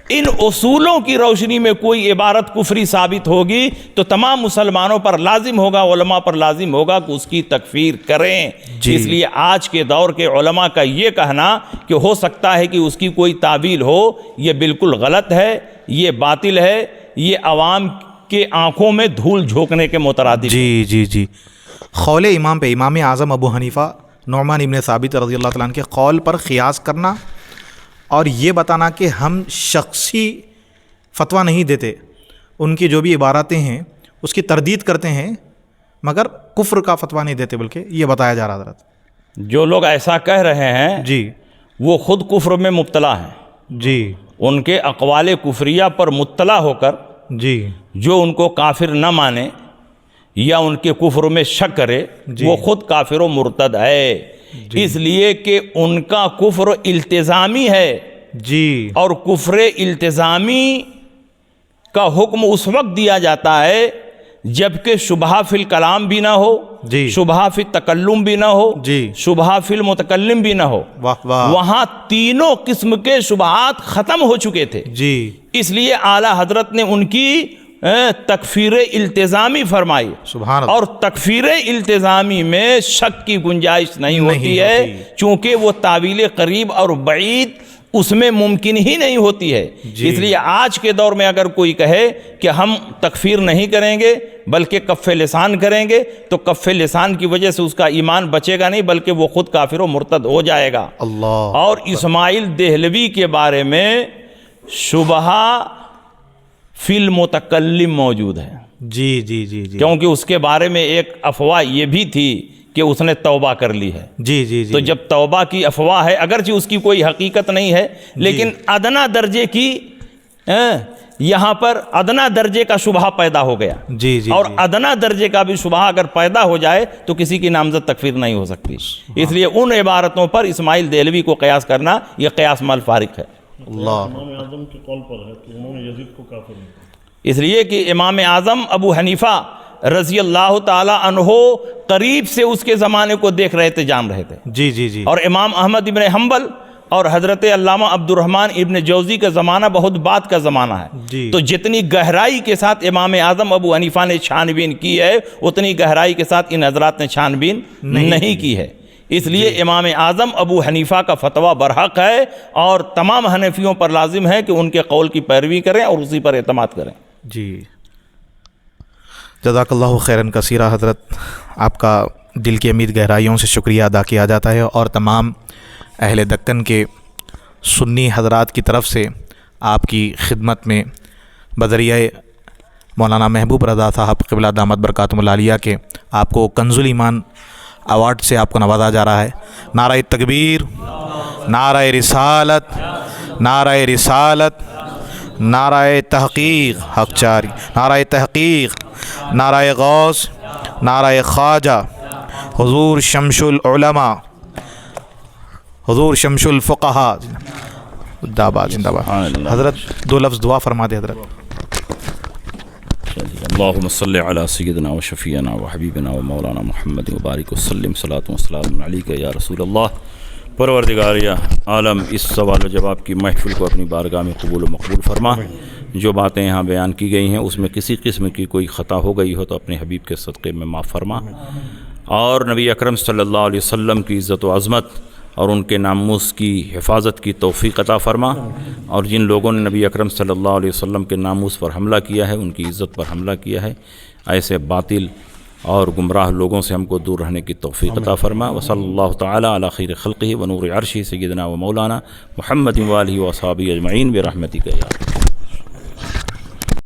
ان اصولوں کی روشنی میں کوئی عبارت کفری ثابت ہوگی تو تمام مسلمانوں پر لازم ہوگا، علماء پر لازم ہوگا کہ اس کی تکفیر کریں۔ اس لیے آج کے دور کے علماء کا یہ کہنا کہ ہو سکتا ہے کہ اس کی کوئی تعویل ہو، یہ بالکل غلط ہے، یہ باطل ہے، یہ عوام کے آنکھوں میں دھول جھونکنے کے مترادف ہے۔ جی قول امام پہ، امام اعظم ابو حنیفہ نعمان ابن ثابت رضی اللہ تعالیٰ عنہ کے قول پر قیاس کرنا اور یہ بتانا کہ ہم شخصی فتویٰ نہیں دیتے، ان کی جو بھی عبارتیں ہیں اس کی تردید کرتے ہیں مگر کفر کا فتویٰ نہیں دیتے، بلکہ یہ بتایا جا رہا حضرت۔ جو لوگ ایسا کہہ رہے ہیں جی وہ خود کفر میں مبتلا ہیں، جی ان کے اقوال کفریہ پر مطلع ہو کر جی جو ان کو کافر نہ مانے یا ان کے کفر میں شک کرے وہ خود کافر و مرتد ہے، اس لیے کہ ان کا کفر التزامی ہے، جی اور کفر التزامی کا حکم اس وقت دیا جاتا ہے جبکہ شبہہ فی الکلام بھی نہ ہو، شبہہ فی التکلم بھی نہ ہو، شبہہ فی المتکلم بھی نہ ہو۔ وہاں تینوں قسم کے شبہات ختم ہو چکے تھے، اس لیے اعلیٰ حضرت نے ان کی تکفیر التزامی فرمائی، اور تکفیر التزامی میں شک کی گنجائش نہیں ہوتی ہے، چونکہ وہ تعویل قریب اور بعید اس میں ممکن ہی نہیں ہوتی ہے۔ اس لیے آج کے دور میں اگر کوئی کہے کہ ہم تکفیر نہیں کریں گے بلکہ کف لسان کریں گے تو کف لسان کی وجہ سے اس کا ایمان بچے گا نہیں، بلکہ وہ خود کافر و مرتد ہو جائے گا۔ اور اسماعیل دہلوی کے بارے میں شبہہ فی المتکلم موجود ہے، جی کیونکہ اس کے بارے میں ایک افواہ یہ بھی تھی کہ اس نے توبہ کر لی ہے۔ جی تو جب توبہ کی افواہ ہے، اگرچہ اس کی کوئی حقیقت نہیں ہے، لیکن ادنا درجے کی یہاں پر ادنا درجے کا شبہہ پیدا ہو گیا، اور ادنا درجے کا بھی شبہہ اگر پیدا ہو جائے تو کسی کی نامزد تکفیر نہیں ہو سکتی۔ اس لیے ان عبارتوں پر اسماعیل دہلوی کو قیاس کرنا یہ قیاس مال فارق ہے۔ امام اعظم کے قول پر ہے کہ امام یزید کو کافر نہیں، اس لیے کہ امام اعظم ابو حنیفہ رضی اللہ تعالی عنہ قریب سے اس کے زمانے کو دیکھ رہے تھے، جان رہے تھے، جی اور امام احمد ابن حنبل اور حضرت علامہ عبد الرحمن ابن جوزی کا زمانہ بہت بعد کا زمانہ ہے، تو جتنی گہرائی کے ساتھ امام اعظم ابو حنیفہ نے چھان بین کی ہے اتنی گہرائی کے ساتھ ان حضرات نے چھان بین نہیں کی ہے۔ اس لیے امام اعظم ابو حنیفہ کا فتویٰ برحق ہے، اور تمام حنفیوں پر لازم ہے کہ ان کے قول کی پیروی کریں اور اسی پر اعتماد کریں۔ جزاک اللہ خیراً کثیرہ حضرت، آپ کا دل کی امید گہرائیوں سے شکریہ ادا کیا جاتا ہے، اور تمام اہل دکن کے سنی حضرات کی طرف سے آپ کی خدمت میں بذریعہ مولانا محبوب رضا صاحب قبلہ دامت برکاتہم العالیہ کے آپ کو کنز الایمان ایوارڈ سے آپ کو نوازا جا رہا ہے۔ نعرہ تکبیر، نعرہ رسالت، نعرہ رسالت، نعرہ تحقیق، حق جاری، نعرہ تحقیق، نعرہ غوث، نعرہ خواجہ، حضور شمس العلماء، حضور شمس الفقہاء، زندہ باد زندہ باد۔ حضرت دو لفظ دعا فرما دے حضرت۔ اللہم صلی علی سیدنا و شفیعنا و حبیبنا و مولانا محمد وبارک وسلم، صلاۃ و سلام علیک یا رسول اللہ۔ پروردگار عالم، اس سوال و جواب کی محفل کو اپنی بارگاہ میں قبول و مقبول فرما۔ جو باتیں یہاں بیان کی گئی ہیں اس میں کسی قسم کی کوئی خطا ہو گئی ہو تو اپنے حبیب کے صدقے میں معاف فرما، اور نبی اکرم صلی اللہ علیہ وسلم کی عزت و عظمت اور ان کے ناموس کی حفاظت کی توفیق عطا فرما، اور جن لوگوں نے نبی اکرم صلی اللہ علیہ وسلم کے ناموس پر حملہ کیا ہے، ان کی عزت پر حملہ کیا ہے، ایسے باطل اور گمراہ لوگوں سے ہم کو دور رہنے کی توفیق عطا فرما۔ وصلی اللہ تعالی علی خیر خلقہ ونور عرشہ سیدنا و مولانا محمد و آلہ و اصحابہ اجمعین برحمتک یا